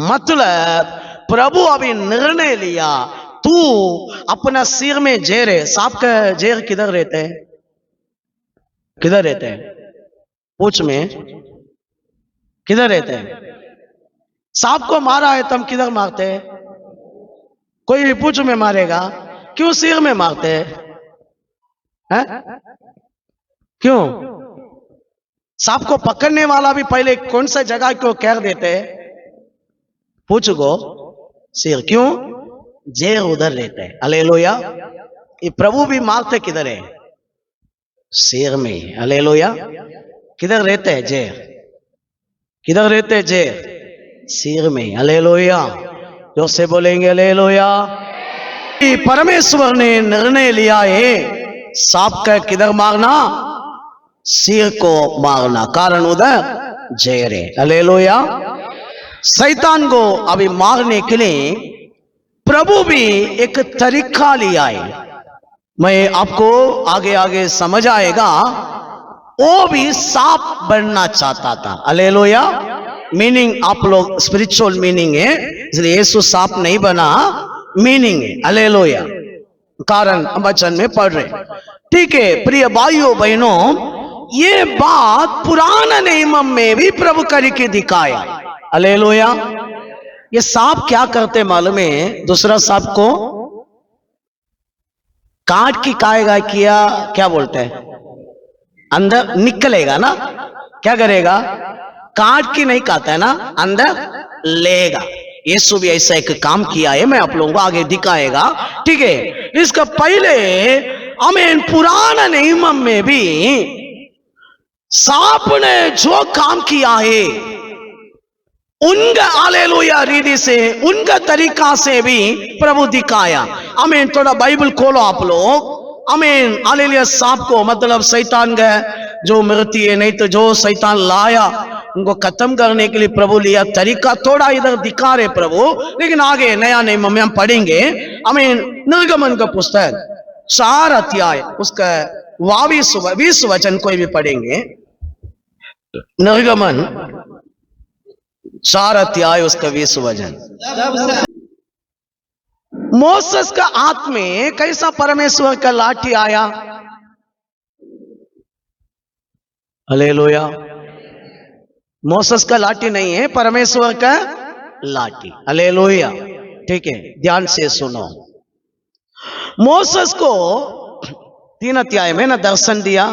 मतलब प्रभु अभी निर्णय लिया, तू अपना सिर में जेर है। सांप का जेर किधर रहता है? किधर रहता है? पूछ में किधर रहता है? सांप को मारा है तुम किधर मारते हैं? कोई भी पूछ में मारेगा, क्यों सिर में मारते हैं? क्यों? सांप को पकड़ने वाला भी पहले कौन सा जगह को कह देते हैं? पूछ को सिर। क्यों? जेर उधर रहता है। हालेलुया। ये प्रभु भी मारते किधर है? सिर में। हालेलुया। किधर रहते हैं जेर? किधर रहते हैं जेर? सिर में। हालेलुया। जो से बोलेंगे हालेलुया। परमेश्वर ने निर्णय लिया है सांप का किधर मारना? सिर को मारना, कारण उधर जेर है। हालेलुया। शैतान को अभी मारने के लिए प्रभु भी एक तरीका लिया है। मैं आपको आगे आगे समझ आएगा। वो भी सांप बनना चाहता था। हालेलुया। मीनिंग आप लोग स्पिरिचुअल मीनिंग है, इसलिए यीशु सांप नहीं बना, मीनिंग है। हालेलुया। कारण वचन में पढ़ रहे, ठीक है। प्रिय भाइयों बहनों, ये बात पुराना नियम में भी प्रभु करके दिखाया। हालेलुया। ये सांप क्या करते मालूम है? दूसरा सांप को काट के खाएगा, किया क्या बोलते हैं? अंदर निकलेगा ना। क्या करेगा? काट के नहीं खाता है ना, अंदर लेगा। यीशु भी ऐसा एक काम किया है, मैं आप लोगों को आगे दिखाएगा, ठीक है। इसका पहले हमें पुराना नियम में भी सांप ने जो काम किया है, उनका हालेलुया रीति से, उनका तरीका से भी प्रभु दिखाया। आमीन। थोड़ा बाइबल खोलो आप लोग। आमीन। हालेलुया। सांप को मतलब शैतान का जो मृत्यु है, नहीं तो जो शैतान लाया उनको खत्म करने के लिए प्रभु लिया तरीका थोड़ा इधर दिखा रहे प्रभु, लेकिन आगे नया नियम में हम पढ़ेंगे। आमीन। निर्गमन का पुस्तक 4 अध्याय उसका 22 वचन कोई भी पढ़ेंगे। निर्गमन 4 अध्याय उसका 20 वचन। मोसेस का हाथ में कैसा परमेश्वर का लाठी आया? हालेलुया। मोसेस का लाठी नहीं है, परमेश्वर का लाठी। हालेलुया। ठीक है, ध्यान से सुनो। मोसेस को 3 अध्याय में ना दर्शन दिया,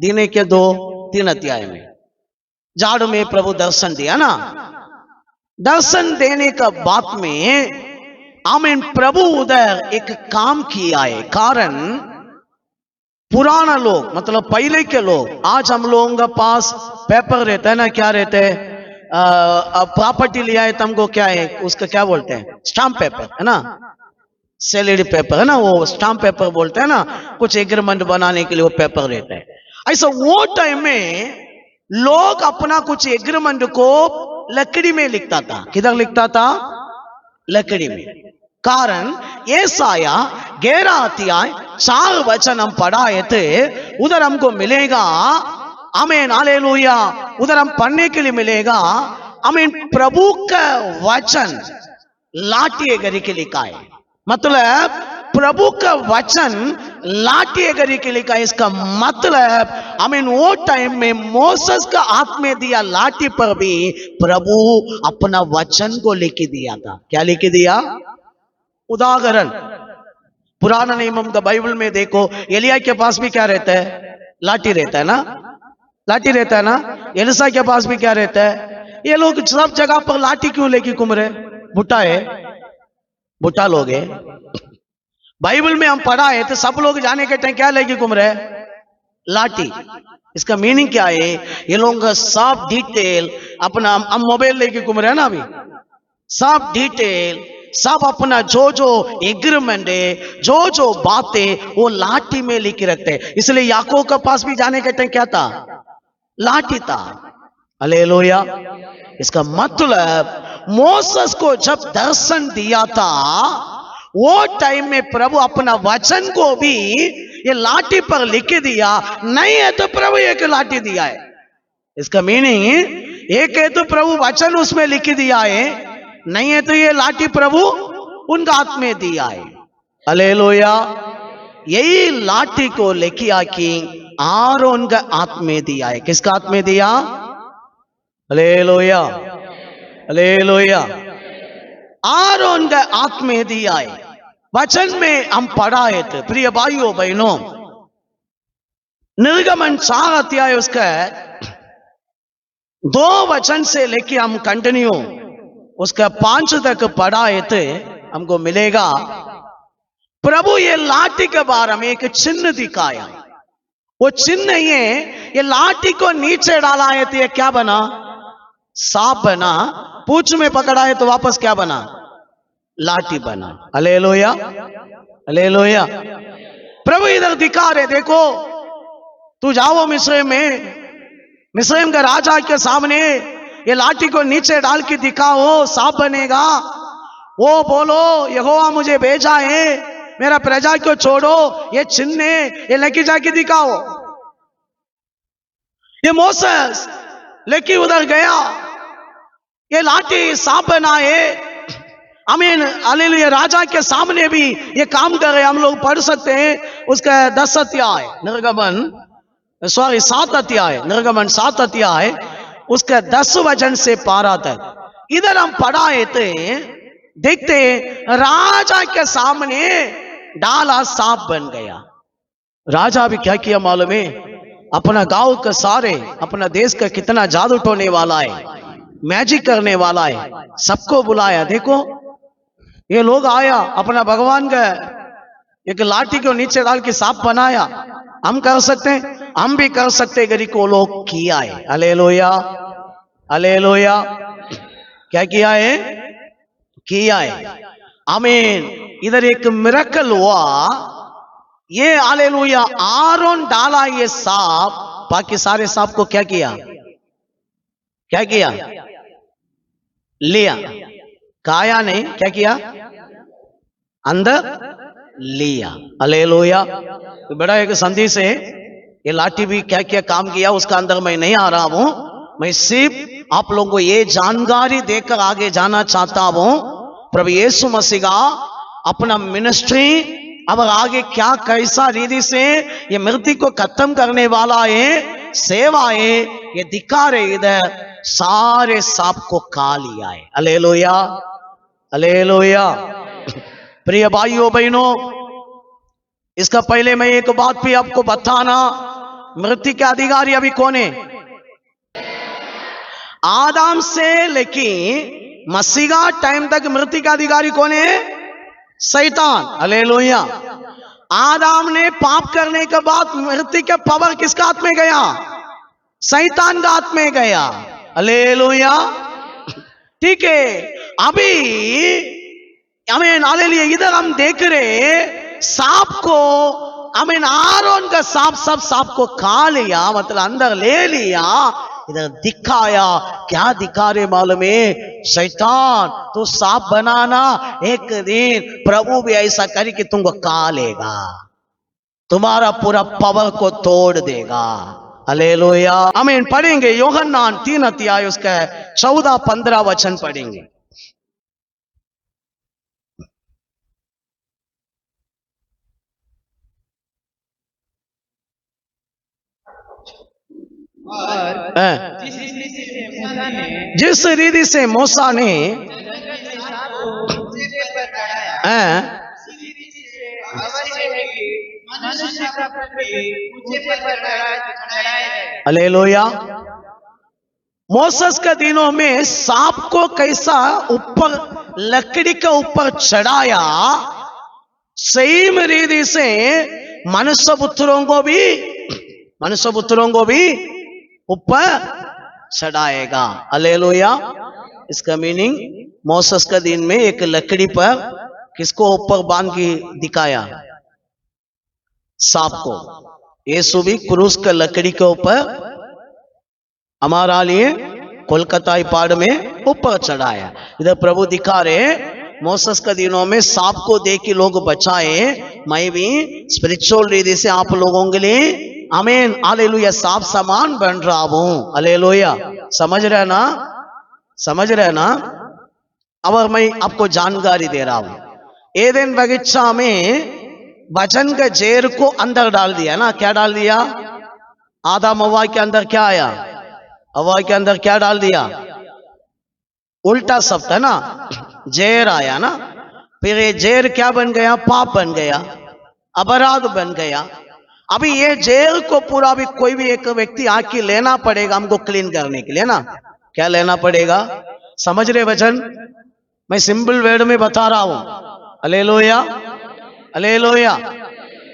दिन के 2-3 अध्याय में झाड़ू में प्रभु दर्शन दिया ना। दर्शन देने का बाद में आमीन प्रभु उधर एक काम किया है। कारण पुराना लोग मतलब पहले के लोग, आज हम लोगों के पास पेपर रहता है ना, क्या रहते हैं, प्रॉपर्टी लिया है तुमको, क्या है उसका, क्या बोलते हैं, स्टाम्प पेपर है ना, सैलरी पेपर है ना, वो स्टाम्प पेपर बोलते हैं ना। कुछ एग्रीमेंट बनाने के लिए वो पेपर रहता है। ऐसा वो टाइम में लोग अपना कुछ एग्रीमेंट को लकड़ी में लिखता था। किधर लिखता था? लकड़ी में। कारण येसाया 11 अध्याय 4 वचन हम पढ़ाए थे, उधर हमको मिलेगा। आमीन। हालेलुया। उधर हम पढ़ने के लिए मिलेगा। आमीन। प्रभु का वचन लाठी गरी के लिखा है, मतलब प्रभु का वचन लाठी गरी के लिखा है। इसका मतलब आमीन वो टाइम में मोसेस का हाथ में दिया लाठी पर भी प्रभु अपना वचन को लिख दिया था। क्या लिख दिया? उदाहरण पुराना नियम का बाइबल में देखो, एलिया के पास भी क्या रहता है? लाठी रहता है ना, लाठी रहता है ना। एलिसा के पास भी क्या रहता है? ये लोग सब जगह पर लाठी क्यों लेके घूम रहे? बुट्टा है, बुट्टा लोग है। बाइबल में हम पढ़ा है तो सब लोग जाने के टाइम क्या लेके घूम रहे? लाठी। इसका मीनिंग क्या है? ये लोगों का सब डिटेल अपना, हम मोबाइल लेके घूम रहे हैं ना अभी, सब डिटेल सब अपना जो जो एग्रीमेंट है, जो जो बातें वो लाठी में लिख रखते हैं। इसलिए याकूब के पास भी जाने के टाइम क्या था? लाठी था। हालेलुया। इसका मतलब मोसेस को जब दर्शन दिया था वो टाइम में प्रभु अपना वचन को भी ये लाठी पर लिख दिया। नहीं है तो प्रभु एक लाठी दिया है। इसका मीनिंग एक है तो प्रभु वचन उसमें लिख दिया है, नहीं है तो ये लाठी प्रभु उनका हाथ में दिया है। हालेलुया। यही लाठी को लेके आके आरोन का हाथ में दिया है। किसका हाथ में दिया? हालेलुया। हालेलुया। आरोन का हाथ में दिया है। वचन में हम पढ़ाए थे प्रिय भाइयों बहनों, निर्गमन 4 अध्याय उसका 2 वचन से लेके हम कंटिन्यू उसका 5 तक पढ़ाए थे। हमको मिलेगा प्रभु ये लाठी के बारे में एक चिन्ह दिखाया। वो चिन्ह ये लाठी को नीचे डाला है तो ये क्या बना? सांप बना। पूंछ में पकड़ा है तो वापस क्या बना? लाठी बना। हालेलुया। हालेलुया। प्रभु इधर दिखा रहे, देखो तू जाओ मिस्र में, मिस्र के राजा के सामने ये लाठी को नीचे डाल के दिखाओ, सांप बनेगा। वो बोलो यहोवा मुझे भेजा है, मेरा प्रजा को छोड़ो, ये चिन्ह ये लेके जाके दिखाओ। ये मोसेस लेके उधर गया, ये लाठी सांप बनाए। आमीन। हालेलुया। राजा के सामने भी ये काम कर रहे, हम लोग पढ़ सकते हैं उसका 10 अध्याय निर्गमन, 7 अध्याय निर्गमन 7 अध्याय उसका 10 वचन से 12 तक। इधर हम पढ़ाए थे, देखते राजा के सामने डाला सांप बन गया। राजा भी क्या किया मालूम है? अपना गांव के सारे, अपना देश का कितना जादू टोने वाला है, मैजिक करने वाला है, सबको बुलाया। देखो ये लोग आया, अपना भगवान का एक लाठी को नीचे डाल के सांप बनाया। हम कर सकते हैं, हम भी कर सकते, गरीब को लोग किया है। हालेलुया। हालेलुया। क्या किया है? किया है। आमीन। इधर एक मिरेकल हुआ। ये हालेलुया, आरोन डाला ये सांप, बाकी सारे सांप को क्या किया? क्या किया? लिया। खाया नहीं, क्या किया? अंदर लिया। हालेलुया। तो बड़ा एक संदेश है। ये लाठी भी क्या क्या काम किया उसका अंदर मैं नहीं आ रहा हूं। मैं सिर्फ आप लोगों को ये जानकारी देकर आगे जाना चाहता हूं। प्रभु यीशु मसीह का अपना मिनिस्ट्री अब आगे क्या कैसा रीति से ये मृत्यु को खत्म करने वाला है, सेवा है, ये दिखा रहे। इधर सारे सांप को खा लिया है। Hallelujah, hallelujah. प्रिय भाइयों बहनों, इसका पहले मैं एक बात भी आपको बताना, मृत्यु के अधिकारी अभी कौन है? आदम से लेके मसीहा टाइम तक मृत्यु का अधिकारी कौन है? शैतान। हालेलुया। आदम ने पाप करने के बाद मृत्यु का पावर किसका हाथ में गया? शैतान का हाथ में गया। हालेलुया। ठीक है। अभी आमीन, हालेलुया। इधर हम देख रहे सांप को, आमीन, आरोन का सांप सब सांप को खा लिया, मतलब अंदर ले लिया। इधर दिखाया, क्या दिखा रहे मालूम है? शैतान तू सांप बनाना, एक दिन प्रभु भी ऐसा करे कि तुमको खा लेगा, तुम्हारा पूरा पावर को तोड़ देगा। हालेलुया। आमीन। पढ़ेंगे यूहन्ना 3 अध्याय उसका 14-15 वचन पढ़ेंगे। जिस रीति से मूसा ने हालेलुया। मोसेस के दिनों में सांप को कैसा ऊपर लकड़ी के ऊपर चढ़ाया, सेम रीति से मनुष्य पुत्रों को भी ऊपर चढ़ाएगा। हालेलुया। इसका मीनिंग मोसेस के दिन में एक लकड़ी पर किसको ऊपर बांध के दिखाया? सांप को। यीशु भी क्रूस के लकड़ी के ऊपर हमारा लिए कोलकाता पहाड़ में ऊपर चढ़ाया। इधर प्रभु दिखा रहे मोसेस के दिनों में सांप को देख के लोग बचाए, मैं भी स्पिरिचुअल रीति से आप लोगों के लिए आमीन हालेलुया सांप समान बन रहा हूं। हालेलुया। समझ रहे ना? समझ रहे ना? अब मैं आपको जानकारी दे रहा हूं। एदेन बगीचा में वचन के जेर को अंदर डाल दिया ना। क्या डाल दिया? आदम हवा के अंदर क्या आया? हवा के अंदर क्या डाल दिया? उल्टा शब्द है ना, जेर आया ना। फिर ये जेर क्या बन गया? पाप बन गया, अपराध बन गया। अभी ये जेल को पूरा भी कोई भी एक व्यक्ति आके लेना पड़ेगा हमको क्लीन करने के लिए ना। क्या लेना पड़ेगा? समझ रहे वचन? मैं सिंपल वर्ड में बता रहा हूं। Hallelujah, hallelujah.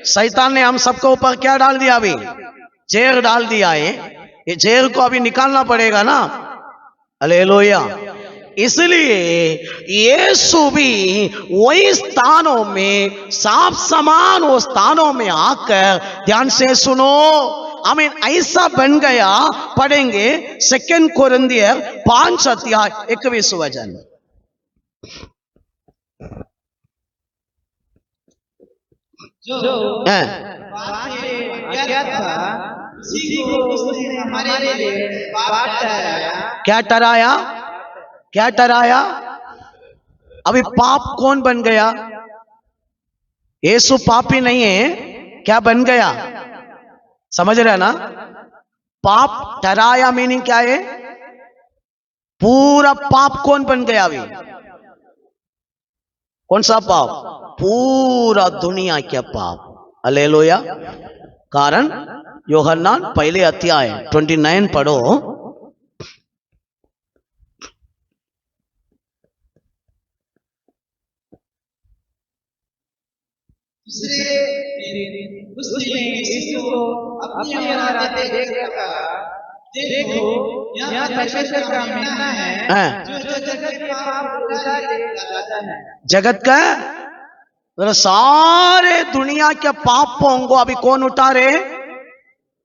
शैतान ने हम सबको ऊपर क्या डाल दिया? अभी जेल डाल दिया है। ये जेल को अभी निकालना पड़ेगा ना। हालेलुया। इसलिए यीशु भी वही स्थानों में सांप समान वो स्थानों में आकर, ध्यान से सुनो, आमीन, ऐसा बन गया। पढ़ेंगे 2 कोरिन्थियर 5 अध्याय 21 वचन। क्या टराया? क्या टराया? अभी पाप कौन बन गया? यीशु पापी नहीं है, क्या बन गया? समझ रहे ना? पाप टराया मीनिंग क्या है? पूरा पाप कौन बन गया? अभी कौन सा पाप? पूरा दुनिया के पाप। हालेलुया। कारण यूहन्ना पहले अध्याय 29 पढ़ो। उसने यीशु को अपनी ओर आते देखकर कहा, देखो यह परमेश्वर का मिलना है हैं? जो जगत के पाप को उठा लाता है। जगत का मतलब सारे दुनिया के पापों को अभी कौन उठा रहे?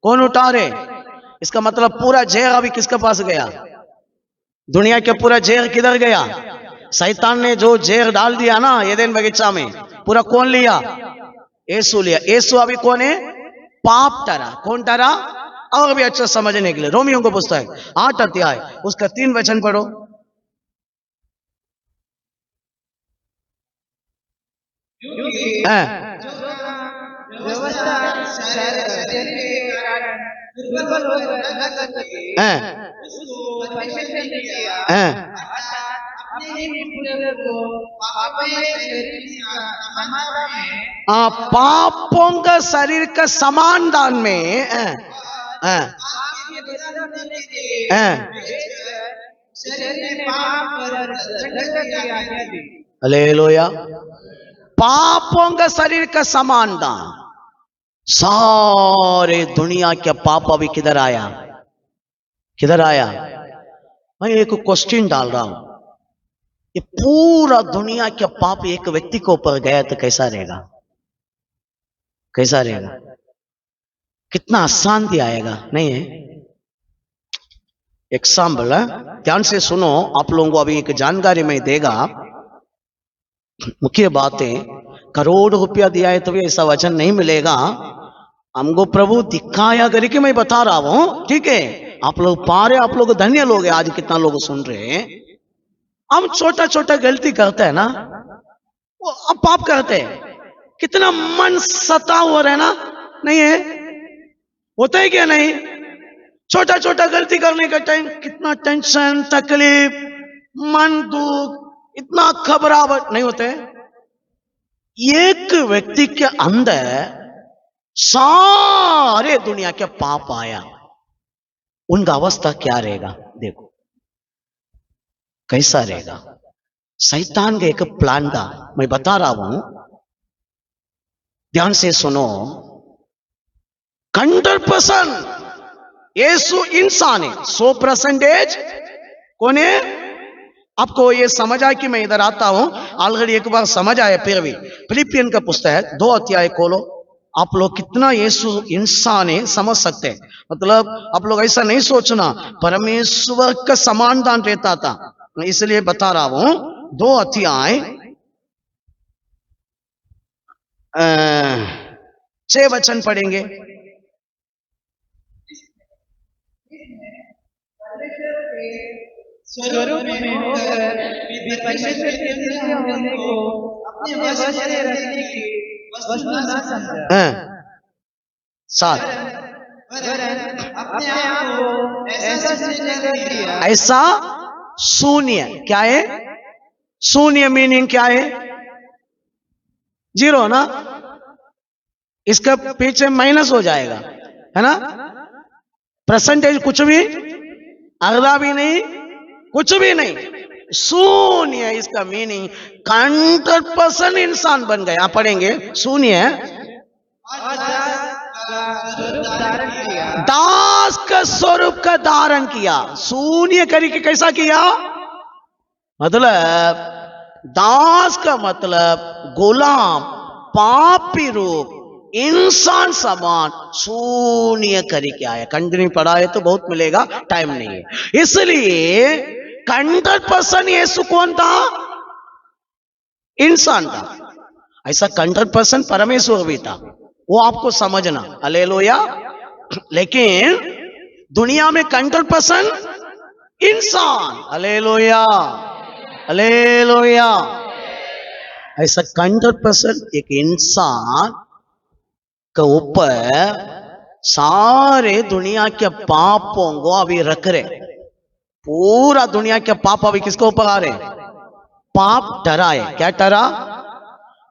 कौन उठा रहे? इसका मतलब पूरा जेर अभी किसके पास गया? दुनिया के पूरा जेर किधर गया? शैतान ने जो जेर डाल दिया ना एदेन बगीचा में, पूरा कौन लिया? यीशु लिया। यीशु अभी कौन है? पाप टरा। कौन टरा? और भी अच्छा समझने के लिए रोमियो को पुस्तक 8 अध्याय उसका 3 वचन पढ़ो। हैं? व्यवस्था शरीर के कारण दुर्बल होकर न कर सके, हैं? उसको परमेश्वर ने किया, हैं? अर्थात अपने ही पुत्र को पापमय शरीर की समानता में पापों का शरीर का समान दान में पाप के बदला देने के लिए शरीर में पाप पर दंड की आज्ञा दी। हालेलुया। पापों का शरीर का समान दान। सारे दुनिया के पाप अभी किधर आया? किधर आया? मैं एक क्वेश्चन डाल रहा हूं, ये पूरा दुनिया के पाप एक व्यक्ति के ऊपर गया तो कैसा रहेगा? कैसा रहेगा? कितना अशांति आएगा, नहीं है? एग्जाम्पल है, ध्यान से सुनो, आप लोगों को अभी एक जानकारी में देगा। मुख्य बातें, करोड़ रुपया दिया है तो भी ऐसा वचन नहीं मिलेगा। हमको प्रभु दिखाया करके मैं बता रहा हूं, ठीक है? आप लोग पा रहे, आप लोग धन्य लोग हैं। आज कितना लोग सुन रहे हैं। हम छोटा छोटा गलती करते हैं ना, वो अब पाप करते हैं, कितना मन सता हो रहा है ना, नहीं है? होता है क्या नहीं? छोटा छोटा गलती करने का टाइम कितना टेंशन, तकलीफ, मन दुख, इतना घबराहट नहीं होते? एक व्यक्ति के अंदर सारे दुनिया के पाप आया, उनका अवस्था क्या रहेगा? देखो कैसा रहेगा। शैतान का एक प्लान था, मैं बता रहा हूं, ध्यान से सुनो। 100% यीशु इंसान है, 100% कौन है? आपको ये समझ आया कि मैं इधर आता हूं? ऑलरेडी एक बार समझ आया, फिर भी फिलिपियन का पुस्तक है 2 अध्याय खोलो। आप लोग कितना यीशु इंसान है समझ सकते हैं। मतलब आप लोग ऐसा नहीं सोचना परमेश्वर का समानदान रहता था, इसलिए बता रहा हूं। 2 अध्याय 6 वचन पढ़ेंगे। स्वरूप में होकर भी परमेश्वर के तुल्य होने को अपने वश में रखने की वस्तु न समझा, 7 वरन अपने आप को ऐसा शून्य कर दिया। ऐसा शून्य क्या है? शून्य मीनिंग क्या है? जीरो ना, इसका पीछे माइनस हो जाएगा, है ना? परसेंटेज कुछ भी, आधा भी नहीं, कुछ भी नहीं, शून्य। इसका मीनिंग 100% इंसान बन गया। आप पढ़ेंगे, शून्य दास का स्वरूप का धारण किया। शून्य करके कैसा किया? मतलब दास का मतलब गुलाम, पापी रूप, इंसान समान शून्य करके आया। कंटिन्यू पढ़ाए तो बहुत मिलेगा, टाइम नहीं है। इसलिए 100% यीशु कौन था? इंसान था। ऐसा 100% परमेश्वर भी था, वो आपको समझना। हालेलुया। लेकिन दुनिया में 100% इंसान। Hallelujah, hallelujah. ऐसा 100% एक इंसान के ऊपर सारे दुनिया के पापों को अभी रख रहे। पूरा दुनिया के पाप अभी किसके ऊपर आ रहे? पाप डरा है। क्या डरा?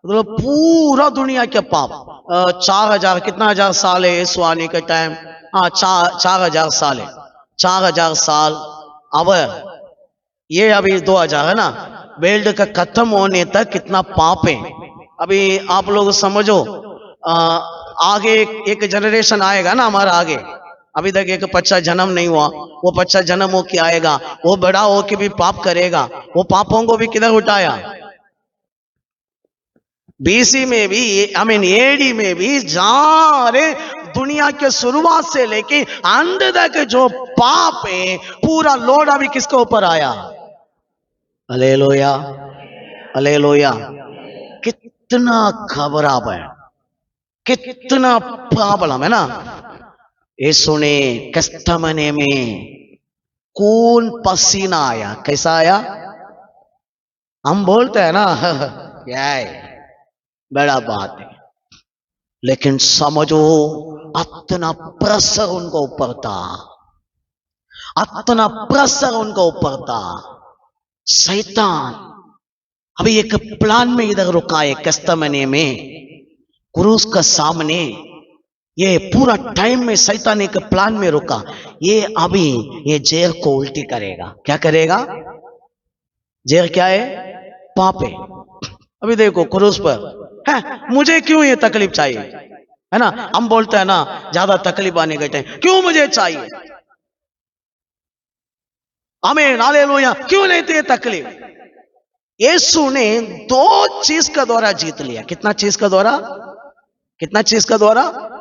मतलब पूरा दुनिया के पाप। 4000 कितना हजार साल है यीशु आने के टाइम? हाँ, 4000 साल है। 4000 साल। अब ये अभी 2000 है ना, वर्ल्ड का खत्म होने तक कितना पाप है। अभी आप लोग समझो, आगे एक जनरेशन आएगा ना हमारा आगे, अभी तक एक बच्चा जन्म नहीं हुआ, वो बच्चा जन्म हो के आएगा, वो बड़ा हो के भी पाप करेगा, वो पापों को भी किधर उठाया? बीसी में भी, एडी में भी, जहां रे दुनिया के शुरुआत से लेके अंत तक जो पाप है, पूरा लोड अभी किसके ऊपर आया? Hallelujah, hallelujah. कितना खराब है, कितना प्रॉब्लम है ना। यीशु ने कस्तमने में खून पसीना आया, कैसा आया? हम बोलते हैं ना क्या है, बड़ा बात है, लेकिन समझो इतना प्रेशर उनको ऊपर था, इतना प्रेशर उनको ऊपर था। शैतान अभी एक प्लान में इधर रुका है कस्तमने में, क्रूस का सामने। ये पूरा टाइम में शैतान एक प्लान में रुका, ये अभी ये जेल को उल्टी करेगा। क्या करेगा? जेल क्या है? पाप है। अभी देखो क्रूस पर है, मुझे क्यों ये तकलीफ चाहिए, है ना। हम बोलते हैं ना, ज्यादा तकलीफ आने के टाइम क्यों मुझे चाहिए, हमें हालेलुया, क्यों नहीं थे तकलीफ। यीशु ने दो चीज का द्वारा जीत लिया। कितना चीज का द्वारा? कितना चीज का द्वारा?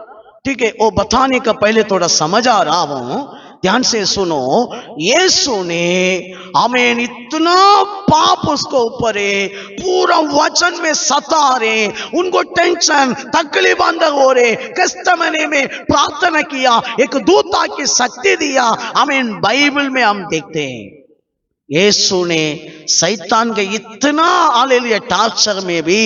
ठीक है, वो बताने का पहले थोड़ा समझ आ रहा हूं, ध्यान से सुनो। यीशु ने हमें इतना पाप उसको ऊपर है, पूरा वचन में सता रहे, उनको टेंशन तकलीफ अंदर हो रहे, कस्तमने में प्रार्थना किया, एक दूत आके शक्ति दिया। हमें बाइबल में हम देखते हैं यीशु ने शैतान के इतना हालेलुया टार्चर में भी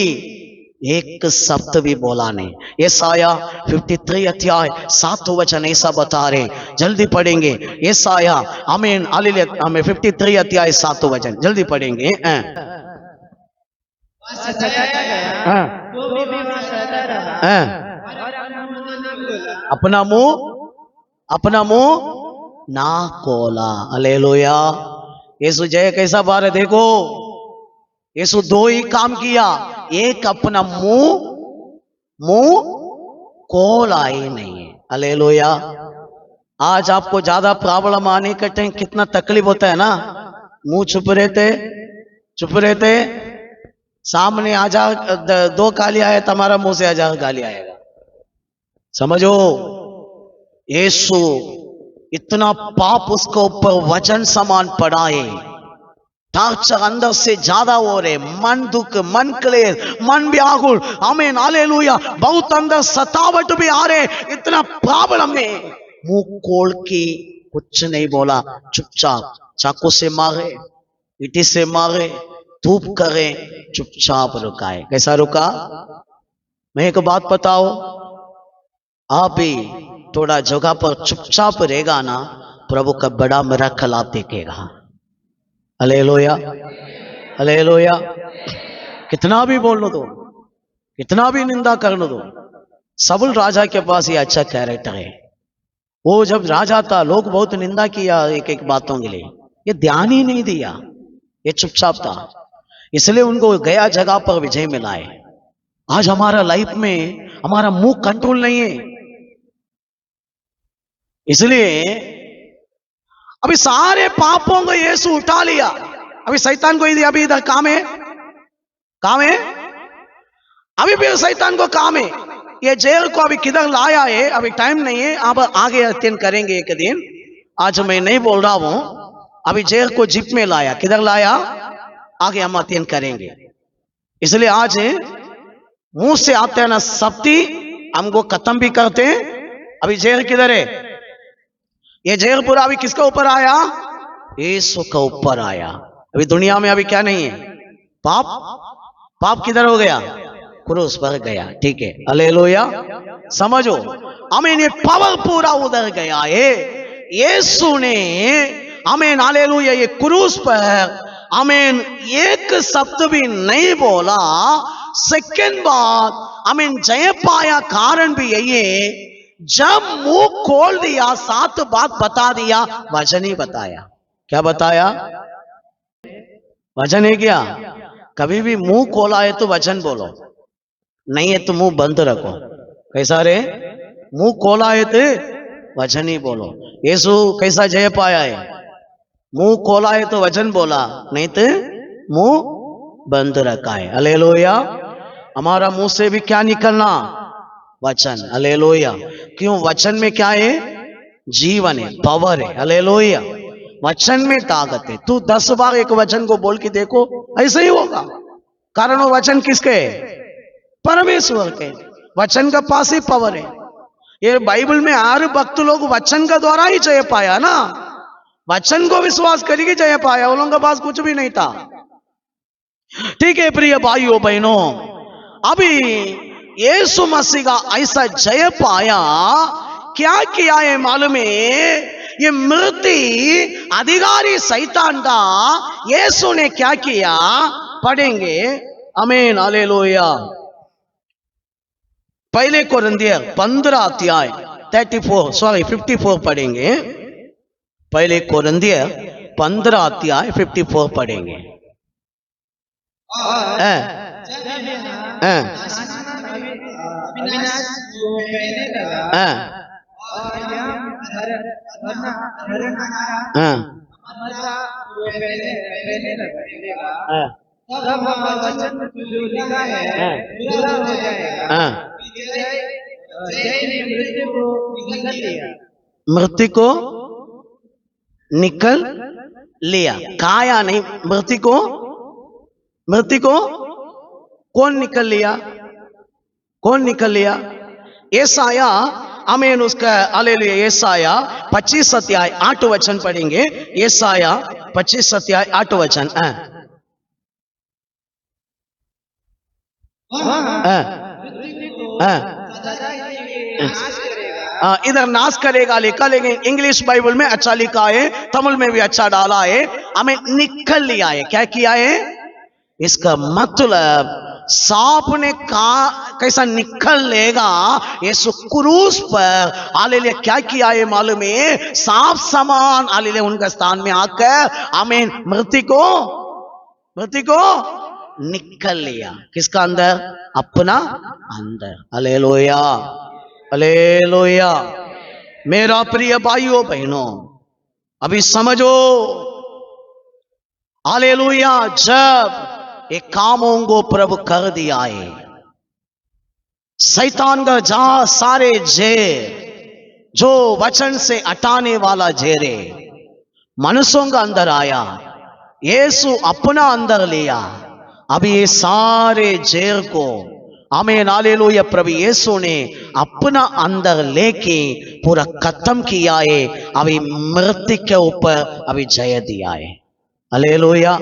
एक शब्द भी बोला नहीं। यशाया 53 अध्याय 7 वचन ऐसा बता रहे, जल्दी पढ़ेंगे। यशाया आमीन हालेलुया, हमें 53 अध्याय 7 वचन जल्दी पढ़ेंगे। वहाँ सताया गया, तो भी वहाँ सहता रहा, और अपना अपना मुंह ना खोला। हालेलुया। यीशु जय कैसा बार है देखो, यीशु दो ही काम किया, एक अपना मुंह खोला ही नहीं है। हालेलुया। आज आपको ज्यादा प्रॉब्लम आने के टाइम कितना तकलीफ होता है ना, मुंह चुप रहते, सामने आ जा दो गाली आए, तुम्हारा मुंह से 1000 गाली आएगा। समझो, यीशु इतना पाप उसको ऊपर वचन समान पड़ा है, टार्चर अंदर से ज्यादा हो रहे, मन दुख, मन क्लेश, मन व्याकुल, आमीन हालेलुया, बहुत अंदर सतावट भी आ रहे, इतना प्रॉब्लम है। मुंह खोल के कुछ नहीं बोला, चुपचाप चाकू से मारे, ईटी से मारे, धूप करे, चुपचाप रुका है। कैसा रुका? मैं एक बात बताओ, आप भी थोड़ा जगह पर चुपचाप रहेगा ना, प्रभु का बड़ा मिराकल आप देखेगा। Hallelujah, hallelujah. कितना भी बोल दो, कितना भी निंदा कर दो, सबल राजा के पास ये अच्छा कैरेक्टर है। वो जब राजा था, लोग बहुत निंदा किया एक एक बातों के लिए, ये ध्यान ही नहीं दिया, ये चुपचाप था, इसलिए उनको गया जगह पर विजय मिला है। आज हमारा लाइफ में हमारा मुंह कंट्रोल नहीं है, इसलिए अभी सारे पापों को यीशु उठा लिया। अभी शैतान को अभी इधर काम है, अभी भी शैतान को काम है। ये जेल को अभी किधर लाया है, अभी टाइम नहीं है, आप आगे अध्ययन करेंगे एक दिन, आज मैं नहीं बोल रहा हूं। अभी जेल को जिप में लाया, किधर लाया, आगे हम अध्ययन करेंगे। इसलिए आज मुंह से आते हैं ना शक्ति, हमको खत्म भी करते हैं। अभी जेल किधर है? ये जेल पूरा अभी किसका ऊपर आया? यीशु का ऊपर आया। अभी दुनिया में अभी क्या नहीं है? पाप किधर हो गया? क्रूस पर गया। ठीक है, हालेलुया। समझो, आमीन, ये पावर पूरा उधर गया है। यीशु ने आमीन हालेलुया ये क्रूस पर आमीन एक शब्द भी नहीं बोला। सेकंड बात, आमीन जय पाया, कारण भी यही है, जब मुंह खोल दिया 7 बात बता दिया, वचन ही बताया। क्या बताया? वचन है क्या? कभी भी मुंह खोला है तो वचन बोलो, नहीं है तो मुंह बंद रखो। कैसा रे? मुंह खोला है तो वचन ही बोलो। यीशु कैसा जय पाया है? मुंह खोला है तो वचन बोला, नहीं तो मुंह बंद रखा है। हालेलुया। हमारा मुंह से भी क्या निकलना? वचन। हालेलुया। क्यों? वचन में क्या है? जीवन है, पावर है। हालेलुया। वचन में ताकत है। तू 10 बार एक वचन को बोल के देखो, ऐसे ही होगा। कारण वो वचन किसके है? परमेश्वर के। वचन का पास ही पावर है। ये बाइबल में हर भक्त लोग वचन का द्वारा ही जय पाया ना। वचन को विश्वास करके जय पाया, उन लोगों के पास कुछ भी नहीं था। ठीक है प्रिय भाइयों बहनों, अभी यीशु मसीह का ऐसा जय पाया, क्या किया है मालूम है? ये मृत्यु अधिकारी शैतान का यीशु ने क्या किया? पढ़ेंगे। आमीन। हालेलुया। पहले कोरिन्थियर 15 अध्याय 54 पढ़ेंगे। पहले कोरिन्थियर 15 अध्याय 54 पढ़ेंगे। और हैं? जब यह हैं? अविनाश को कहने लगा हैं? और यह धरना हैं? मरता को कहने लगेगा, हैं? तब वह वचन जो लिखा है पूरा हो जाएगा। हैं? जय ने मृत्यु को निगल लिया। मृत्यु को निकल लिया। काया नहीं, मृत्यु को कौन निकल लिया? कौन निकल लिया? येसाया। आमीन। उसका हालेलुया। येसाया 25 अध्याय 8 वचन पढ़ेंगे। येसाया 25 अध्याय 8 वचन। हैं? हैं? हैं? सदा के लिए नाश करेगा। इधर नाश करेगा लिखा, लेकिन इंग्लिश बाइबल में अच्छा लिखा है, तमिल में भी अच्छा डाला है। हमें निकल लिया है। क्या किया है? इसका मतलब सांप ने कैसा निकल लेगा? यीशु क्रूस पर हालेलुया क्या किया है मालूम है? सांप समान हालेलुया उनका स्थान में आकर आमीन मृत्यु को निकल लिया। किसका अंदर? अपना अंदर। हालेलुया। हालेलुया। मेरा प्रिय भाइयों बहनों, अभी समझो। हालेलुया। जब ये कामों को प्रभु कर दिया है, शैतान का जहां सारे जेर जो वचन से हटाने वाला जेरे मनुष्यों का अंदर आया, यीशु अपना अंदर लिया। अभी ये सारे जेर को आमीन हालेलुया प्रभु यीशु ने अपना अंदर लेके पूरा खत्म किया है। अभी मृत्यु के ऊपर अभी जय दिया है। हालेलुया।